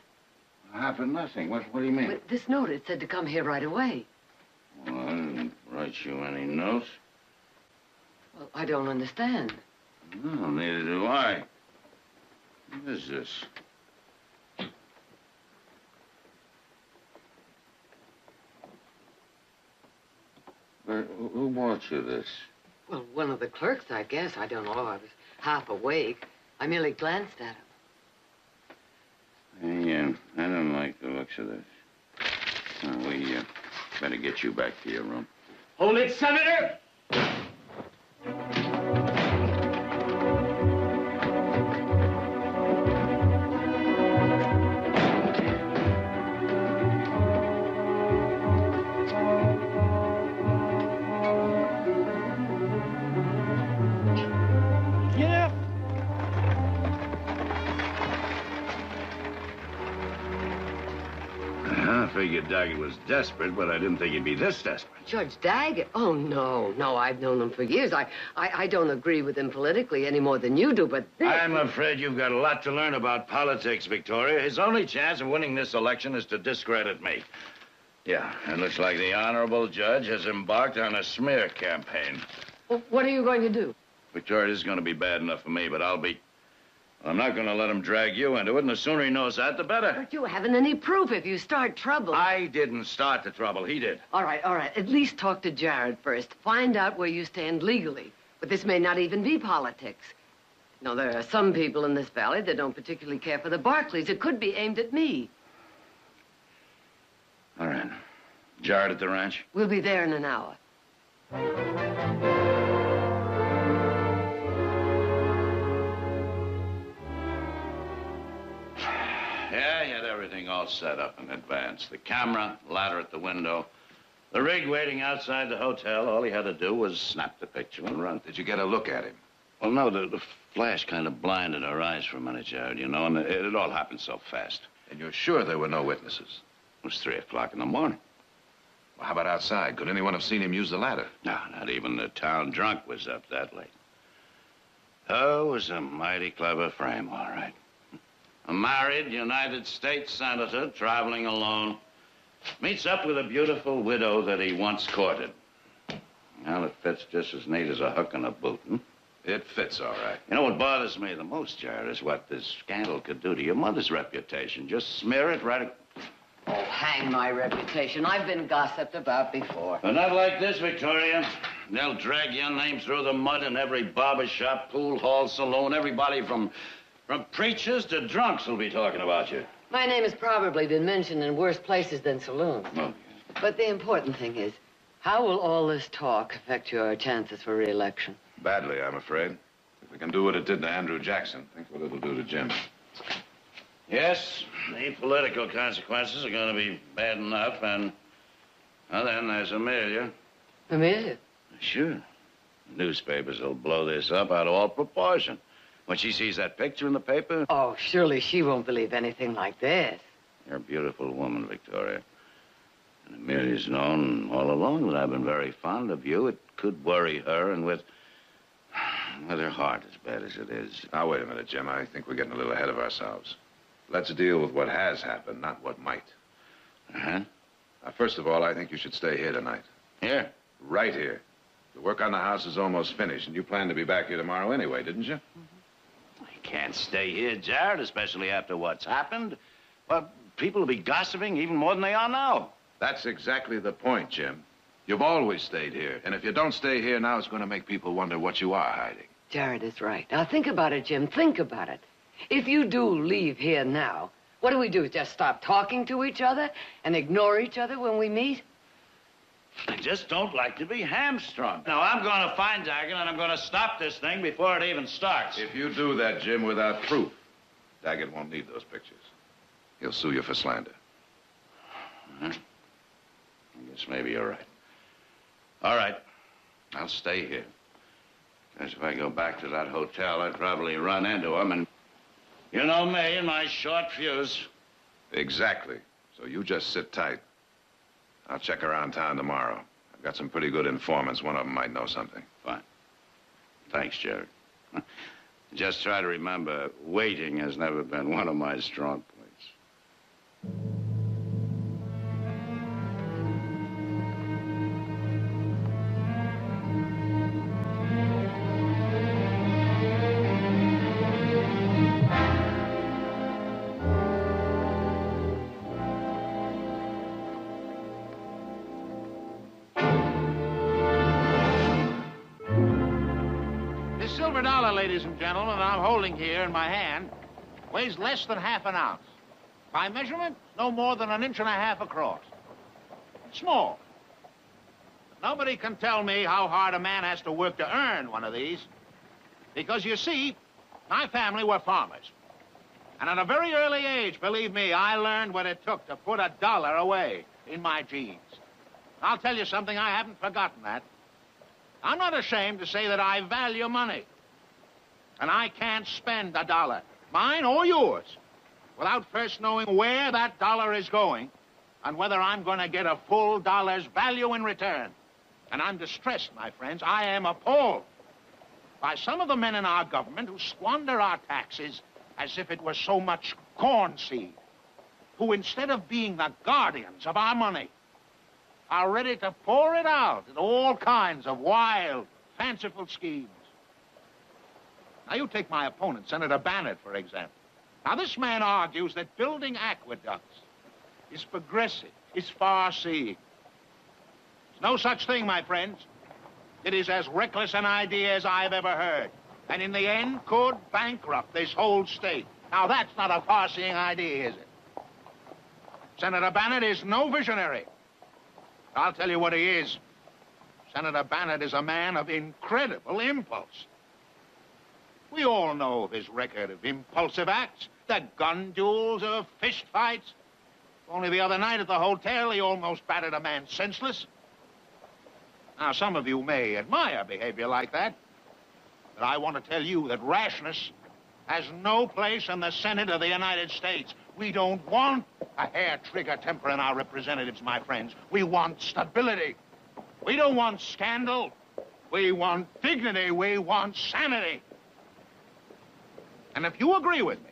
Happened nothing. What do you mean? But this note, it said to come here right away. Well, I didn't write you any notes. Well, I don't understand. No, neither do I. What is this? Who brought you this? Well, one of the clerks, I guess. I don't know. I was half awake. I merely glanced at him. Hey, I don't like the looks of this. We better get you back to your room. Hold it, Senator! I figured Daggett was desperate, but I didn't think he'd be this desperate. Judge Daggett? Oh, no. No, I've known him for years. I don't agree with him politically any more than you do, but this... I'm afraid you've got a lot to learn about politics, Victoria. His only chance of winning this election is to discredit me. Yeah, it looks like the honorable judge has embarked on a smear campaign. Well, what are you going to do? Victoria, this is going to be bad enough for me, but I'm not going to let him drag you into it, and the sooner he knows that, the better. But you haven't any proof. If you start trouble... I didn't start the trouble. He did. All right. At least talk to Jared first. Find out where you stand legally. But this may not even be politics. You know, there are some people in this valley that don't particularly care for the Barkleys. It could be aimed at me. All right. Jared at the ranch? We'll be there in an hour. Yeah, he had everything all set up in advance. The camera, ladder at the window, the rig waiting outside the hotel. All he had to do was snap the picture and run. Did you get a look at him? Well, no, the flash kind of blinded our eyes for a minute, Jared, you know, and it all happened so fast. And you're sure there were no witnesses? It was 3 o'clock in the morning. Well, how about outside? Could anyone have seen him use the ladder? No, not even the town drunk was up that late. Oh, it was a mighty clever frame, all right. A married United States senator traveling alone meets up with a beautiful widow that he once courted. Well, it fits just as neat as a hook in a boot, hmm? It fits, all right. You know what bothers me the most, Jared, is what this scandal could do to your mother's reputation. Just smear it right... Oh, hang my reputation. I've been gossiped about before. But not like this, Victoria. They'll drag your name through the mud in every barber shop, pool hall, saloon. Everybody from preachers to drunks will be talking about you. My name has probably been mentioned in worse places than saloons. Oh. But the important thing is, how will all this talk affect your chances for re-election? Badly, I'm afraid. If we can do what it did to Andrew Jackson, think what it'll do to Jim. Yes, the political consequences are going to be bad enough, and well, then there's Amelia. Amelia? Sure. Newspapers will blow this up out of all proportion. When she sees that picture in the paper... Oh, surely she won't believe anything like this. You're a beautiful woman, Victoria. And Amelia's known all along that I've been very fond of you. It could worry her, and with her heart as bad as it is. Now, wait a minute, Jim. I think we're getting a little ahead of ourselves. Let's deal with what has happened, not what might. Uh-huh. Now, first of all, I think you should stay here tonight. Here? Right here. The work on the house is almost finished, and you planned to be back here tomorrow anyway, didn't you? I can't stay here, Jared, especially after what's happened. Well, people will be gossiping even more than they are now. That's exactly the point, Jim. You've always stayed here, and if you don't stay here now, it's going to make people wonder what you are hiding. Jared is right. Now, think about it, Jim. Think about it. If you do leave here now, what do? Just stop talking to each other and ignore each other when we meet? I just don't like to be hamstrung. Now, I'm going to find Daggett, and I'm going to stop this thing before it even starts. If you do that, Jim, without proof, Daggett won't need those pictures. He'll sue you for slander. I guess maybe you're right. All right. I'll stay here. Because if I go back to that hotel, I'd probably run into him, and you know me and my short fuse. Exactly. So you just sit tight. I'll check around town tomorrow. I've got some pretty good informants. One of them might know something. Fine. Thanks, Jared. Just try to remember, waiting has never been one of my strong points. Silver dollar, ladies and gentlemen, I'm holding here in my hand, weighs less than half an ounce. By measurement, no more than 1.5 inches across. It's small. But nobody can tell me how hard a man has to work to earn one of these. Because, you see, my family were farmers. And at a very early age, believe me, I learned what it took to put $1 away in my jeans. I'll tell you something, I haven't forgotten that. I'm not ashamed to say that I value money. And I can't spend $1, mine or yours, without first knowing where that dollar is going and whether I'm going to get a full dollar's value in return. And I'm distressed, my friends. I am appalled by some of the men in our government who squander our taxes as if it were so much corn seed, who instead of being the guardians of our money, are ready to pour it out in all kinds of wild, fanciful schemes. Now, you take my opponent, Senator Bannon, for example. Now, this man argues that building aqueducts is progressive, is far-seeing. There's no such thing, my friends. It is as reckless an idea as I've ever heard, and in the end could bankrupt this whole state. Now, that's not a far-seeing idea, is it? Senator Bannon is no visionary. I'll tell you what he is. Senator Bannon is a man of incredible impulse. We all know of his record of impulsive acts, the gun duels or fist fights. Only the other night at the hotel, he almost battered a man senseless. Now, some of you may admire behavior like that, but I want to tell you that rashness has no place in the Senate of the United States. We don't want a hair-trigger temper in our representatives, my friends. We want stability. We don't want scandal. We want dignity. We want sanity. And if you agree with me,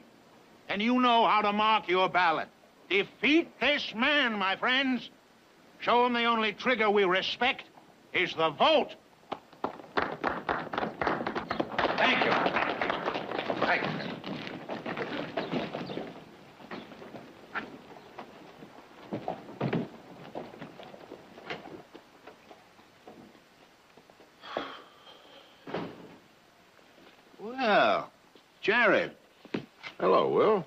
and you know how to mark your ballot, defeat this man, my friends. Show him the only trigger we respect is the vote. Thank you. Thank you. Well, Jared. Hello, Will.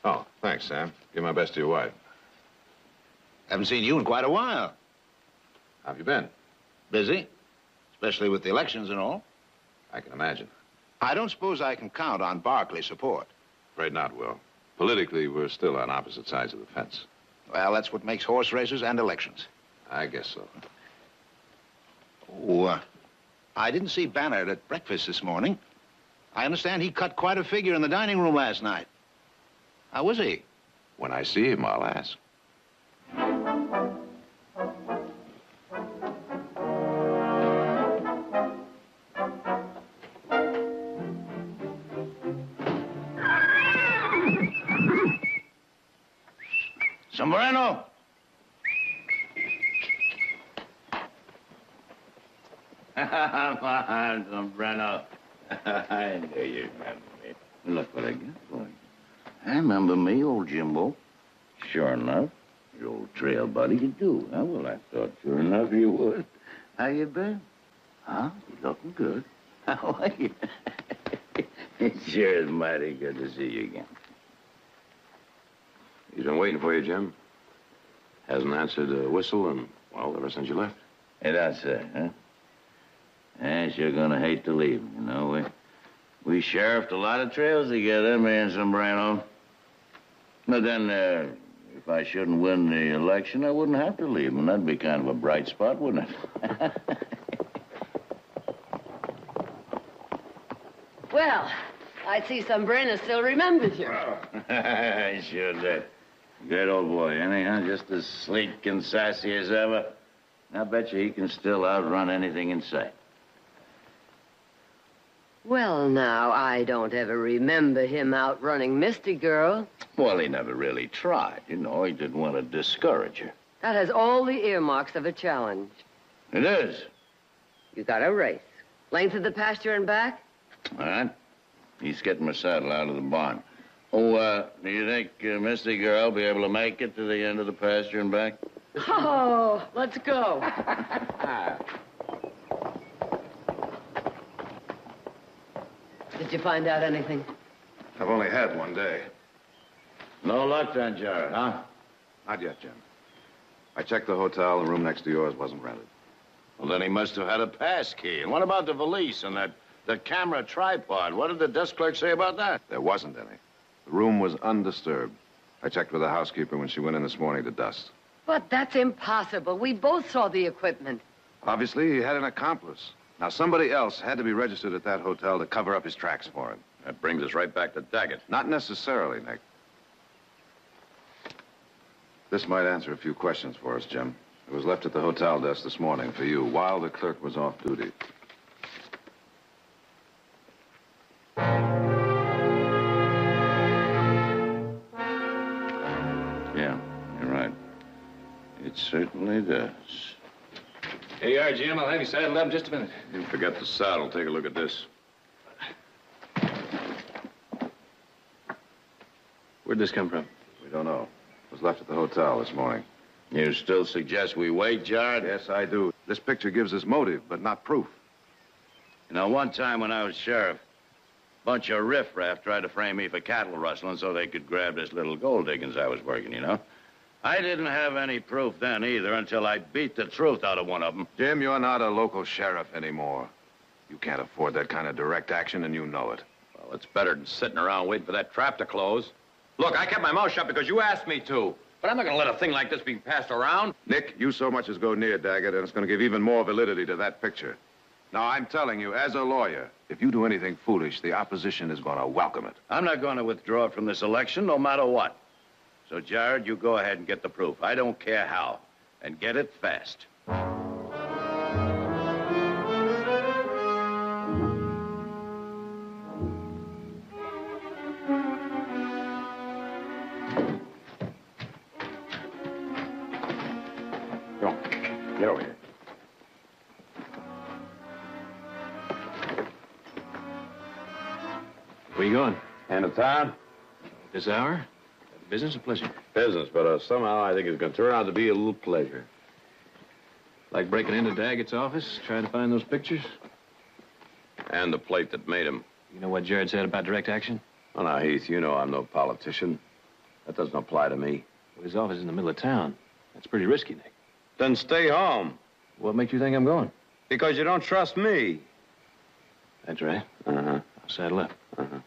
Oh, thanks, Sam. Give my best to your wife. Haven't seen you in quite a while. How have you been? Busy, especially with the elections and all. I can imagine. I don't suppose I can count on Barkley support. Afraid not, Will. Politically, we're still on opposite sides of the fence. Well, that's what makes horse races and elections. I guess so. Oh, I didn't see Bannard at breakfast this morning. I understand he cut quite a figure in the dining room last night. How was he? When I see him, I'll ask. Sombrero. Sombrero. I knew you'd remember me. Look what I got for you. I remember me, old Jimbo. Sure enough, your old trail buddy, you do. Huh? Well, I thought sure enough you would. How you been? Huh? You looking good. How are you? It sure is mighty good to see you again. He's been waiting for you, Jim. Hasn't answered the whistle and, well, ever since you left. Hey, that's it, huh? Yeah, sure gonna hate to leave him, you know. We sheriffed a lot of trails together, me and Sombrero. But then, if I shouldn't win the election, I wouldn't have to leave him. That'd be kind of a bright spot, wouldn't it? Well, I see Sombrero still remembers you. I sure did. Great old boy, ain't he, huh? Just as sleek and sassy as ever. I bet you he can still outrun anything in sight. Well, now, I don't ever remember him outrunning Misty Girl. Well, he never really tried. You know, he didn't want to discourage her. That has all the earmarks of a challenge. It is. You got a race. Length of the pasture and back? All right. He's getting my saddle out of the barn. Oh, do you think Misty Girl will be able to make it to the end of the pasture and back? Oh, let's go. Did you find out anything? I've only had one day. No luck then, Jared, huh? Not yet, Jim. I checked the hotel. The room next to yours wasn't rented. Well, then he must have had a pass key. And what about the valise and the camera tripod? What did the desk clerk say about that? There wasn't any. The room was undisturbed. I checked with the housekeeper when she went in this morning to dust. But that's impossible. We both saw the equipment. Obviously, he had an accomplice. Now, somebody else had to be registered at that hotel to cover up his tracks for him. That brings us right back to Daggett. Not necessarily, Nick. This might answer a few questions for us, Jim. It was left at the hotel desk this morning for you while the clerk was off duty. Yeah, you're right. It certainly does. Here you are, Jim. I'll have you saddled up in just a minute. You forget the saddle. Take a look at this. Where'd this come from? We don't know. It was left at the hotel this morning. You still suggest we wait, Jared? Yes, I do. This picture gives us motive, but not proof. You know, one time when I was sheriff, a bunch of riffraff tried to frame me for cattle rustling so they could grab this little gold diggings I was working, you know? I didn't have any proof then either until I beat the truth out of one of them. Jim, you're not a local sheriff anymore. You can't afford that kind of direct action, and you know it. Well, it's better than sitting around waiting for that trap to close. Look, I kept my mouth shut because you asked me to. But I'm not going to let a thing like this be passed around. Nick, you so much as go near Daggett, and it's going to give even more validity to that picture. Now, I'm telling you, as a lawyer, if you do anything foolish, the opposition is going to welcome it. I'm not going to withdraw from this election no matter what. So, Jared, you go ahead and get the proof. I don't care how. And get it fast. Come on. Get over here. Where you going? Into town? This hour? Business or pleasure? Business, but somehow I think it's going to turn out to be a little pleasure. Like breaking into Daggett's office, trying to find those pictures? And the plate that made him. You know what Jared said about direct action? Oh, now, Heath, you know I'm no politician. That doesn't apply to me. Well, his office is in the middle of town. That's pretty risky, Nick. Then stay home. What makes you think I'm going? Because you don't trust me. That's right. Uh-huh. I'll saddle up. Uh-huh.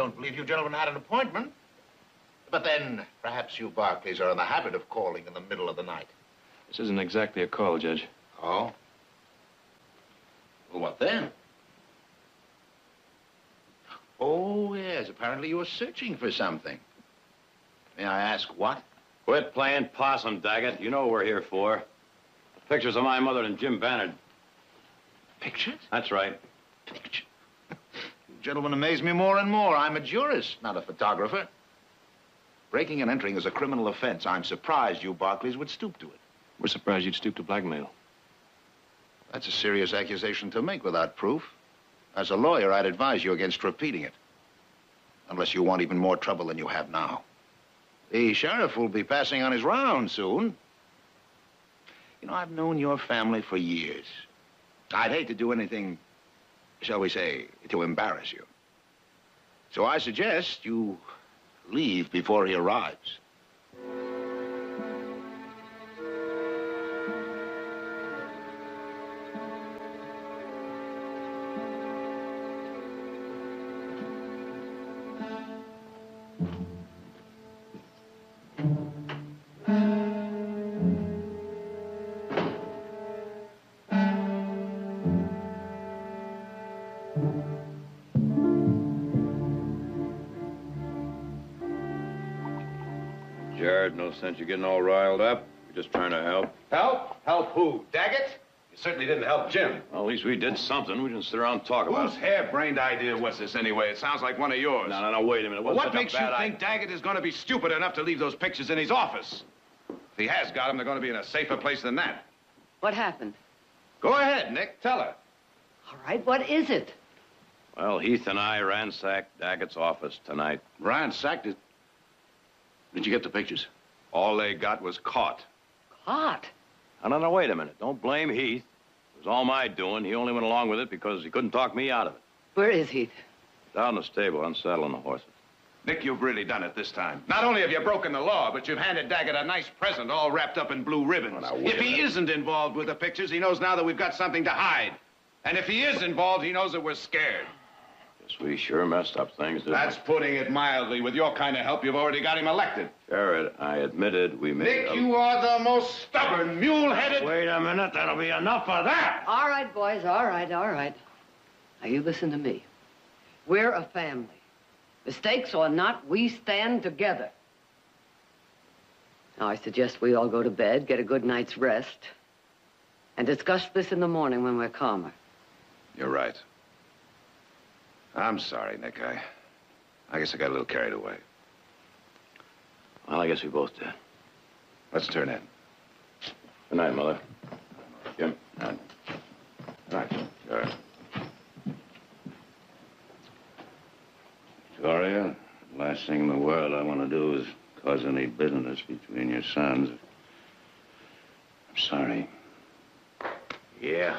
don't believe you gentlemen had an appointment. But then, perhaps you Barkleys are in the habit of calling in the middle of the night. This isn't exactly a call, Judge. Oh? Well, what then? Oh, yes, apparently you were searching for something. May I ask what? Quit playing possum, Daggett. You know what we're here for. Pictures of my mother and Jim Bannard. Pictures? That's right. Pictures? You gentlemen amaze me more and more. I'm a jurist, not a photographer. Breaking and entering is a criminal offense. I'm surprised you Barkleys would stoop to it. We're surprised you'd stoop to blackmail. That's a serious accusation to make without proof. As a lawyer, I'd advise you against repeating it. Unless you want even more trouble than you have now. The sheriff will be passing on his rounds soon. You know, I've known your family for years. I'd hate to do anything, shall we say, to embarrass you. So I suggest you leave before he arrives. Jared, no sense you getting all riled up. We're just trying to help. Help? Help who? Daggett? You certainly didn't help Jim. Well, at least we did something. We didn't sit around and talk about Whose it. harebrained idea was this anyway? It sounds like one of yours. No, wait a minute. It Well, wasn't what makes such a you bad think Daggett is going to be stupid enough to leave those pictures in his office? If he has got them, they're going to be in a safer place than that. What happened? Go ahead, Nick. Tell her. All right, what is it? Well, Heath and I ransacked Daggett's office tonight. Ransacked it? Did you get the pictures? All they got was caught. Caught? No, wait a minute. Don't blame Heath. It was all my doing. He only went along with it because he couldn't talk me out of it. Where is Heath? Down in the stable, unsaddling the horses. Nick, you've really done it this time. Not only have you broken the law, but you've handed Daggett a nice present all wrapped up in blue ribbons. If he isn't involved with the pictures, he knows now that we've got something to hide. And if he is involved, he knows that we're scared. Guess we sure messed up things, didn't That's putting it mildly. With your kind of help, you've already got him elected. we? Jared, I admitted we made Nick, you are the most stubborn, mule-headed... Wait a minute. That'll be enough of that. All right, boys, all right. Now, you listen to me. We're a family. Mistakes or not, we stand together. Now, I suggest we all go to bed, get a good night's rest, and discuss this in the morning when we're calmer. You're right. I'm sorry, Nick. I guess I got a little carried away. Well, I guess we both did. Let's turn in. Good night, Mother. Jim. Night. Right. Sure. Gloria, the last thing in the world I want to do is cause any bitterness between your sons. I'm sorry. Yeah.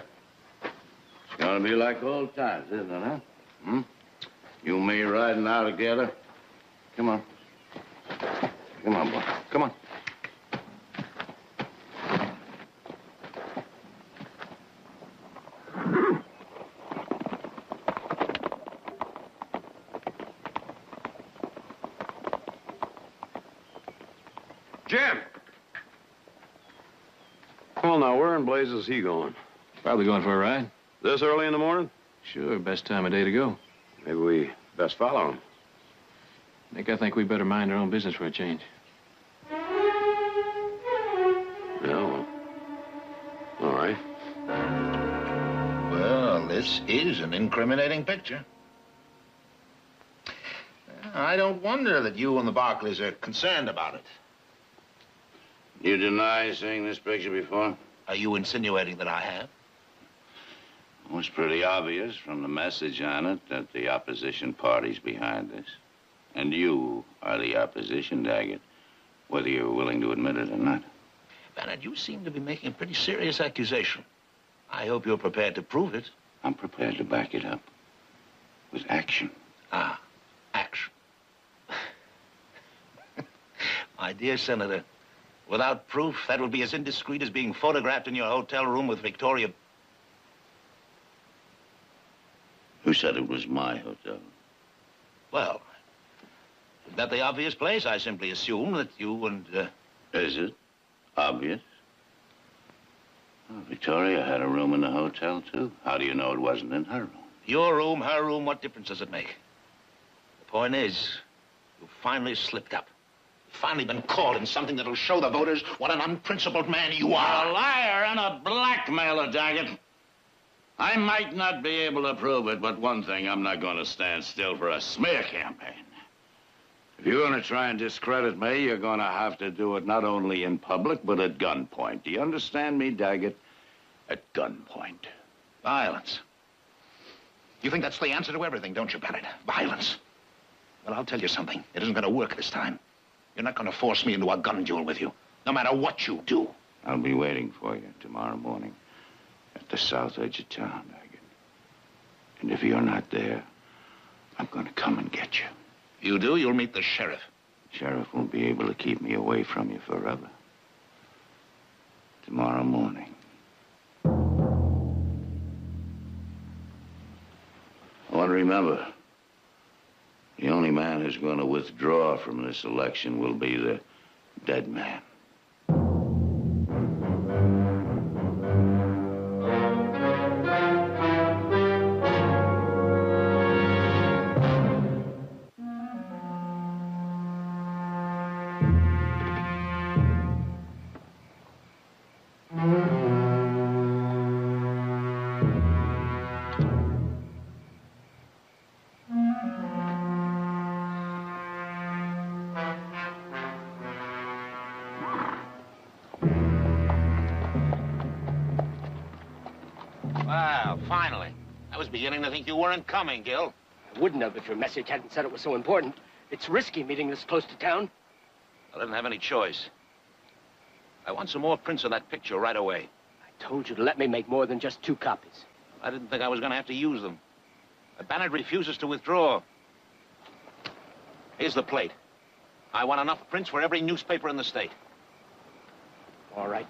It's gonna be like old times, isn't it, huh? Hmm? You and me riding out together. Come on. Come on, boy. Come on. Jim! Well, now, where in blazes is he going? Probably going for a ride. This early in the morning? Sure, best time of day to go. Maybe we best follow him. Nick, I think we better mind our own business for a change. Yeah, well, all right. Well, this is an incriminating picture. I don't wonder that you and the Barkleys are concerned about it. You deny seeing this picture before? Are you insinuating that I have? Well, it's pretty obvious from the message on it that the opposition party's behind this. And you are the opposition, Daggett, whether you're willing to admit it or not. Bernard, you seem to be making a pretty serious accusation. I hope you're prepared to prove it. I'm prepared to back it up with action. Ah, action. My dear Senator, without proof, that would be as indiscreet as being photographed in your hotel room with Victoria. Who said it was my hotel? Well, Isn't that the obvious place? I simply assume that you and, Is it obvious? Well, Victoria had a room in the hotel, too. How do you know it wasn't in her room? Your room, her room, what difference does it make? The point is, you finally slipped up. You've finally been caught in something that'll show the voters what an unprincipled man you are. You're a liar and a blackmailer, Daggett. I might not be able to prove it, but one thing, I'm not going to stand still for a smear campaign. If you're going to try and discredit me, you're going to have to do it not only in public, but at gunpoint. Do you understand me, Daggett? At gunpoint. Violence. You think that's the answer to everything, don't you, Barrett? Violence. Well, I'll tell you something. It isn't going to work this time. You're not going to force me into a gun duel with you, no matter what you do. I'll be waiting for you tomorrow morning at the south edge of town, Daggett. And if you're not there, I'm going to come and get you. If you do, you'll meet the sheriff. Sheriff won't be able to keep me away from you forever. Tomorrow morning. I want to remember, the only man who's going to withdraw from this election will be the dead man. Well, finally. I was beginning to think you weren't coming, Gil. I wouldn't have if your message hadn't said it was so important. It's risky meeting this close to town. I didn't have any choice. I want some more prints of that picture right away. I told you to let me make more than just 2 copies. I didn't think I was going to have to use them. But Bannard refuses to withdraw. Here's the plate. I want enough prints for every newspaper in the state. All right.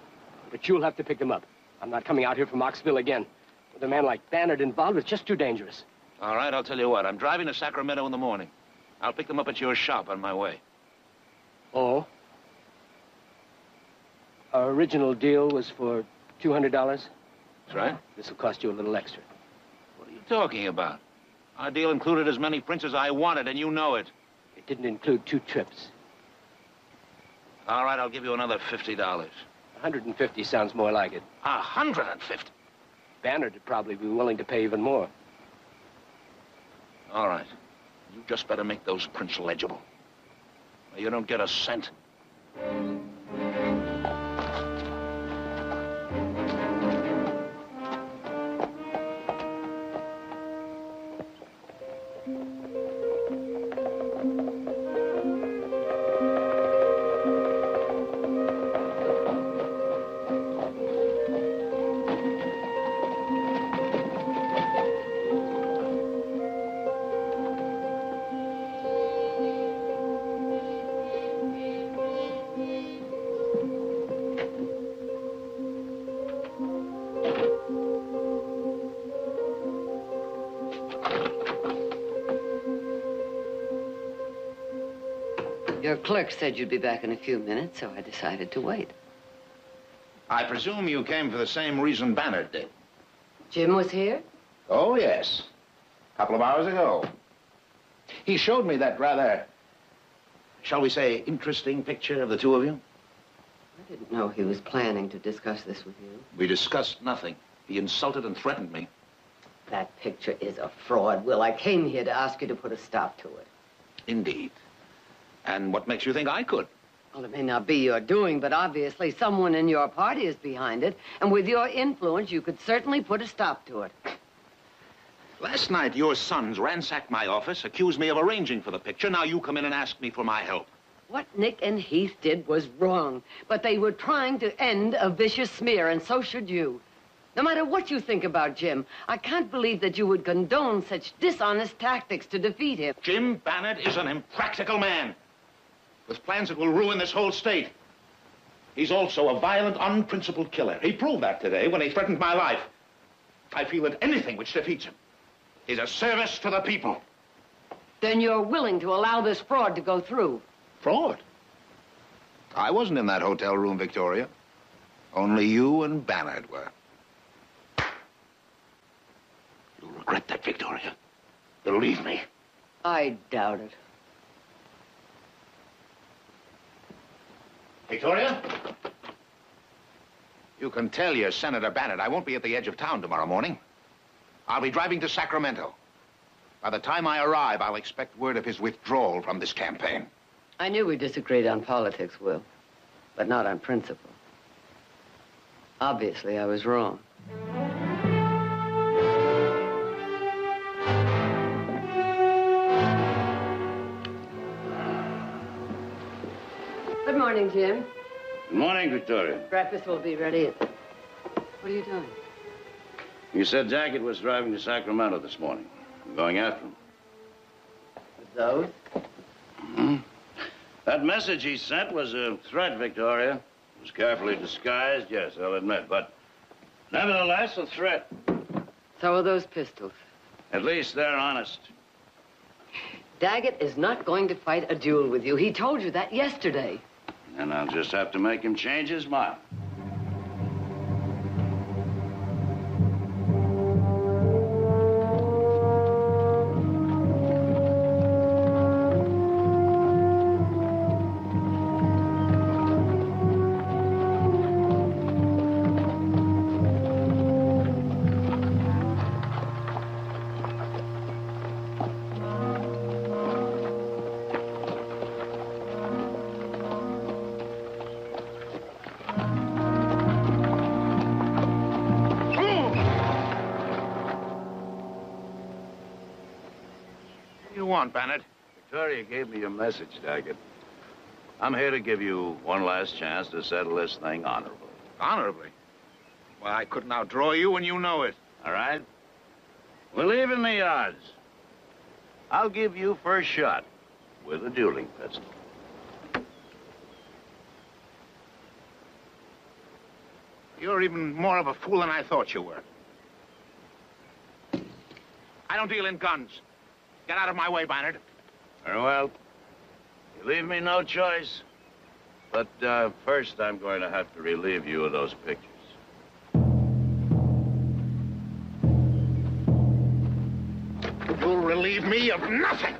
But you'll have to pick them up. I'm not coming out here from Oxville again. With a man like Bannard involved, it's just too dangerous. All right, I'll tell you what. I'm driving to Sacramento in the morning. I'll pick them up at your shop on my way. Oh? Our original deal was for $200. That's right. This will cost you a little extra. What are you talking about? Our deal included as many prints as I wanted, and you know it. It didn't include 2 trips. All right, I'll give you another $50. 150 sounds more like it. 150? Bannard would probably be willing to pay even more. All right. You just better make those prints legible. Or you don't get a cent. Your clerk said you'd be back in a few minutes, so I decided to wait. I presume you came for the same reason Bannard did. Jim was here? Oh, yes. A couple of hours ago. He showed me that rather, shall we say, interesting picture of the two of you. I didn't know he was planning to discuss this with you. We discussed nothing. He insulted and threatened me. That picture is a fraud, Will. I came here to ask you to put a stop to it. Indeed. And what makes you think I could? Well, it may not be your doing, but obviously someone in your party is behind it. And with your influence, you could certainly put a stop to it. Last night, your sons ransacked my office, accused me of arranging for the picture. Now you come in and ask me for my help. What Nick and Heath did was wrong, but they were trying to end a vicious smear, and so should you. No matter what you think about Jim, I can't believe that you would condone such dishonest tactics to defeat him. Jim Bannard is an impractical man with plans that will ruin this whole state. He's also a violent, unprincipled killer. He proved that today when he threatened my life. I feel that anything which defeats him is a service to the people. Then you're willing to allow this fraud to go through. Fraud? I wasn't in that hotel room, Victoria. Only you and Bannard were. You'll regret that, Victoria. Believe me. I doubt it. Victoria? You can tell your Senator Bannard I won't be at the edge of town tomorrow morning. I'll be driving to Sacramento. By the time I arrive, I'll expect word of his withdrawal from this campaign. I knew we disagreed on politics, Will, but not on principle. Obviously, I was wrong. Good morning, Jim. Good morning, Victoria. Breakfast will be ready. What are you doing? You said Daggett was driving to Sacramento this morning. I'm going after him. With those? Mm-hmm. That message he sent was a threat, Victoria. It was carefully disguised, yes, I'll admit, but nevertheless, a threat. So are those pistols. At least they're honest. Daggett is not going to fight a duel with you. He told you that yesterday. And I'll just have to make him change his mind. Bannard? Victoria gave me your message, Daggett. I'm here to give you one last chance to settle this thing honorably. Honorably? Well, I couldn't outdraw you, and you know it. All right? We'll even the odds. I'll give you first shot with a dueling pistol. You're even more of a fool than I thought you were. I don't deal in guns. Get out of my way, Bannard. Very well. You leave me no choice. But first, I'm going to have to relieve you of those pictures. You'll relieve me of nothing.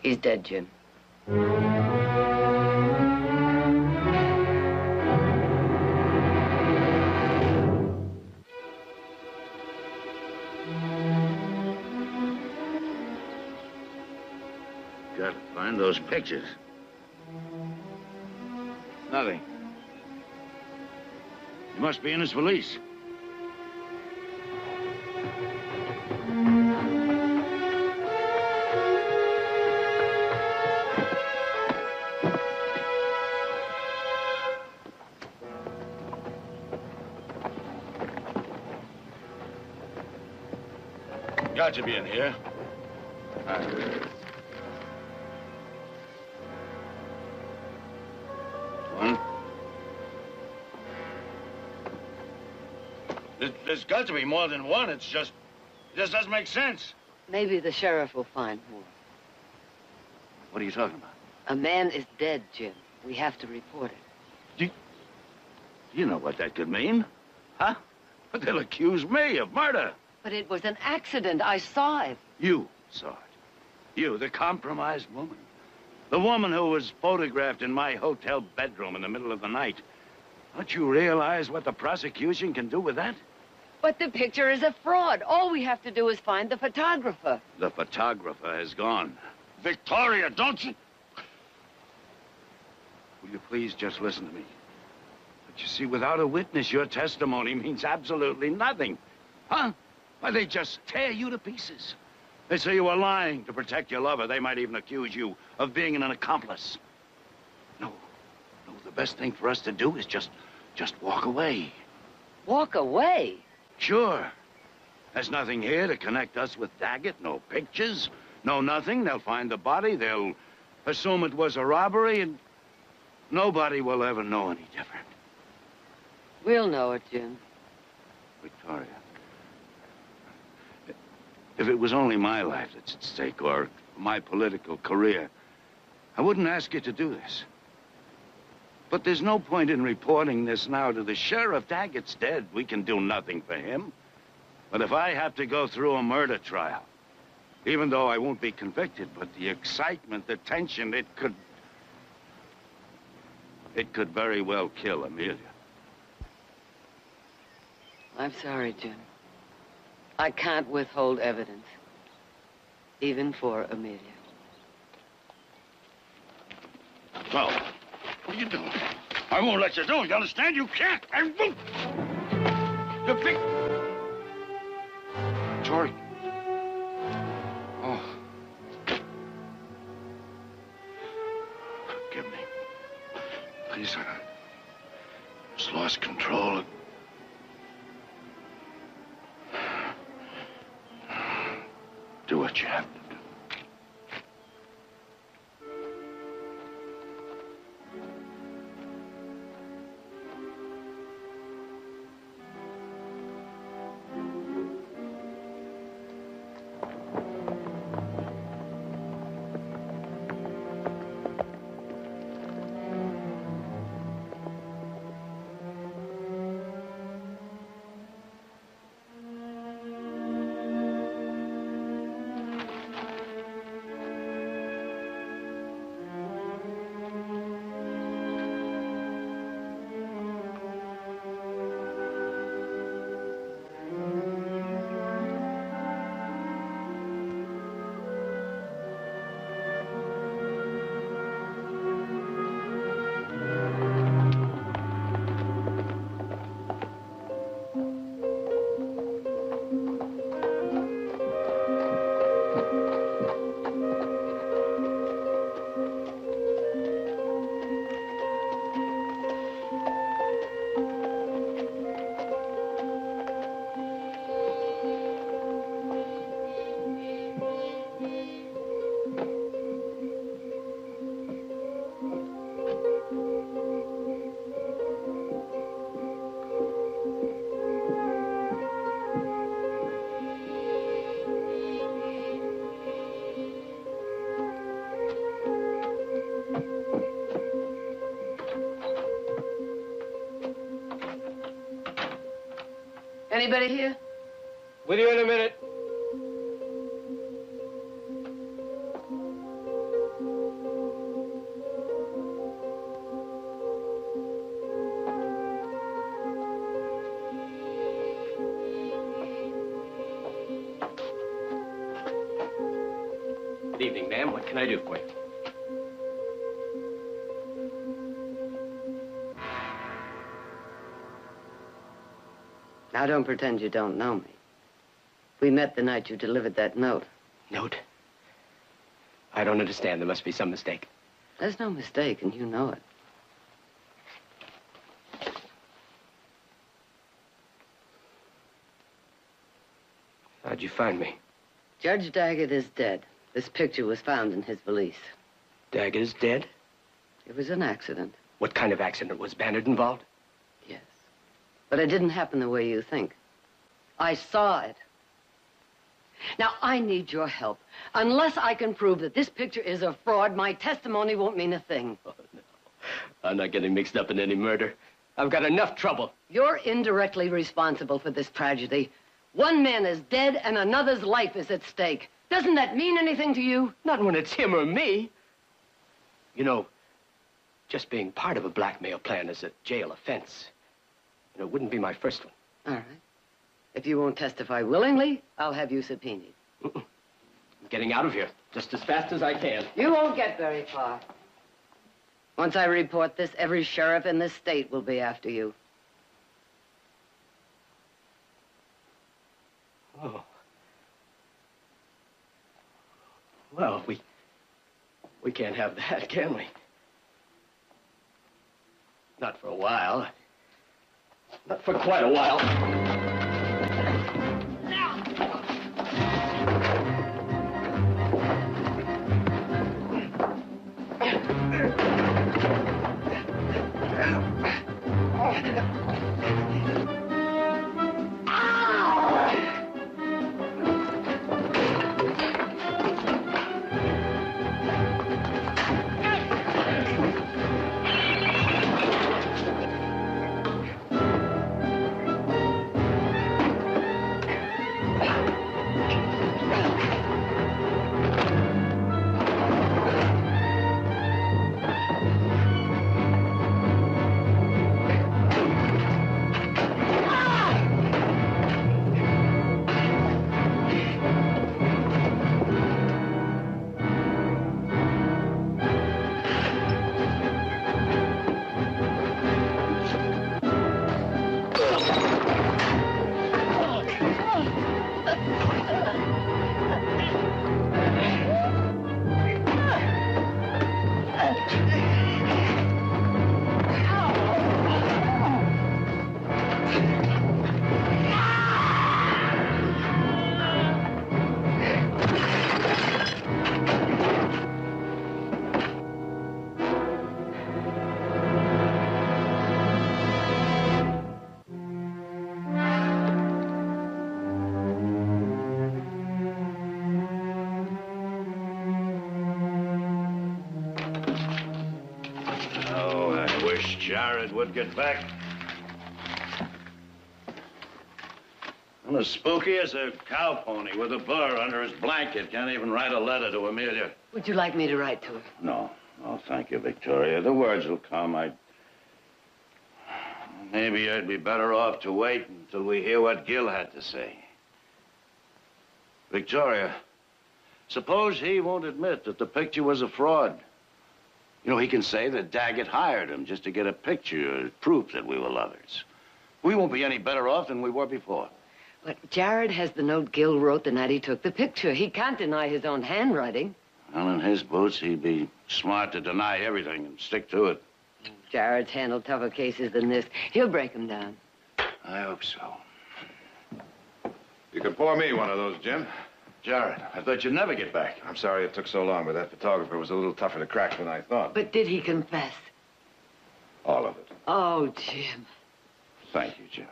He's dead, Jim. Gotta find those pictures. Nothing. He must be in his valise. Got to be in here. One. There's got to be more than one. It just doesn't make sense. Maybe the sheriff will find more. What are you talking about? A man is dead, Jim. We have to report it. You know what that could mean, huh? But they'll accuse me of murder. But it was an accident. I saw it. You saw it. You, the compromised woman. The woman who was photographed in my hotel bedroom in the middle of the night. Don't you realize what the prosecution can do with that? But the picture is a fraud. All we have to do is find the photographer. The photographer has gone. Victoria, don't you? Will you please just listen to me? But you see, without a witness, your testimony means absolutely nothing. Huh? Why, they just tear you to pieces. They say you were lying to protect your lover. They might even accuse you of being an accomplice. No, the best thing for us to do is just walk away. Walk away? Sure. There's nothing here to connect us with Daggett. No pictures, no nothing. They'll find the body. They'll assume it was a robbery, and nobody will ever know any different. We'll know it, Jim. Victoria, if it was only my life that's at stake, or my political career, I wouldn't ask you to do this. But there's no point in reporting this now to the sheriff. Daggett's dead. We can do nothing for him. But if I have to go through a murder trial, even though I won't be convicted, but the excitement, the tension, it could very well kill Amelia. I'm sorry, Jim. I can't withhold evidence, even for Amelia. Well, what are you doing? I won't let you do it. You understand? You can't. I won't. You big... Jory. Oh. Forgive me. Please, I just lost control. Do what you have to do. Anybody here? With you in a minute. Good evening, ma'am. What can I do for you? Now, don't pretend you don't know me. We met the night you delivered that note. Note? I don't understand. There must be some mistake. There's no mistake, and you know it. How'd you find me? Judge Daggett is dead. This picture was found in his valise. Dagger's dead? It was an accident. What kind of accident? Was Bandit involved? Yes. But it didn't happen the way you think. I saw it. Now, I need your help. Unless I can prove that this picture is a fraud, my testimony won't mean a thing. Oh, no. I'm not getting mixed up in any murder. I've got enough trouble. You're indirectly responsible for this tragedy. One man is dead and another's life is at stake. Doesn't that mean anything to you? Not when it's him or me. You know, just being part of a blackmail plan is a jail offense. And it wouldn't be my first one. All right. If you won't testify willingly, I'll have you subpoenaed. I'm getting out of here just as fast as I can. You won't get very far. Once I report this, every sheriff in this state will be after you. Oh. Well, we can't have that, can we? Not for a while. Not for quite a while. Jared would get back. I'm as spooky as a cow pony with a burr under his blanket. Can't even write a letter to Amelia. Would you like me to write to her? No. Oh, thank you, Victoria. The words will come. Maybe I'd be better off to wait until we hear what Gil had to say. Victoria, suppose he won't admit that the picture was a fraud. You know, he can say that Daggett hired him just to get a picture, proof that we were lovers. We won't be any better off than we were before. But Jared has the note Gil wrote the night he took the picture. He can't deny his own handwriting. Well, in his boots, he'd be smart to deny everything and stick to it. Jared's handled tougher cases than this. He'll break them down. I hope so. You could pour me one of those, Jim. Jared, I thought you'd never get back. I'm sorry it took so long, but that photographer was a little tougher to crack than I thought. But did he confess? All of it. Oh, Jim. Thank you, Jared.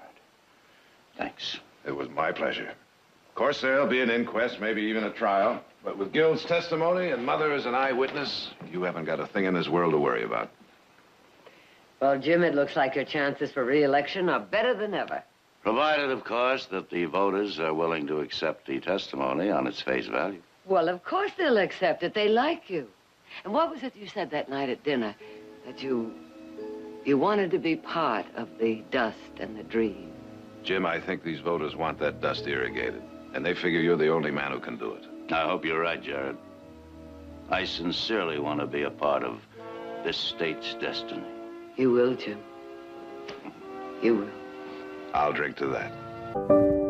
Thanks. It was my pleasure. Of course, there'll be an inquest, maybe even a trial. But with Gil's testimony and Mother as an eyewitness, you haven't got a thing in this world to worry about. Well, Jim, it looks like your chances for re-election are better than ever. Provided, of course, that the voters are willing to accept the testimony on its face value. Well, of course they'll accept it. They like you. And what was it you said that night at dinner? That you wanted to be part of the dust and the dream. Jim, I think these voters want that dust irrigated. And they figure you're the only man who can do it. I hope you're right, Jared. I sincerely want to be a part of this state's destiny. You will, Jim. You will. I'll drink to that.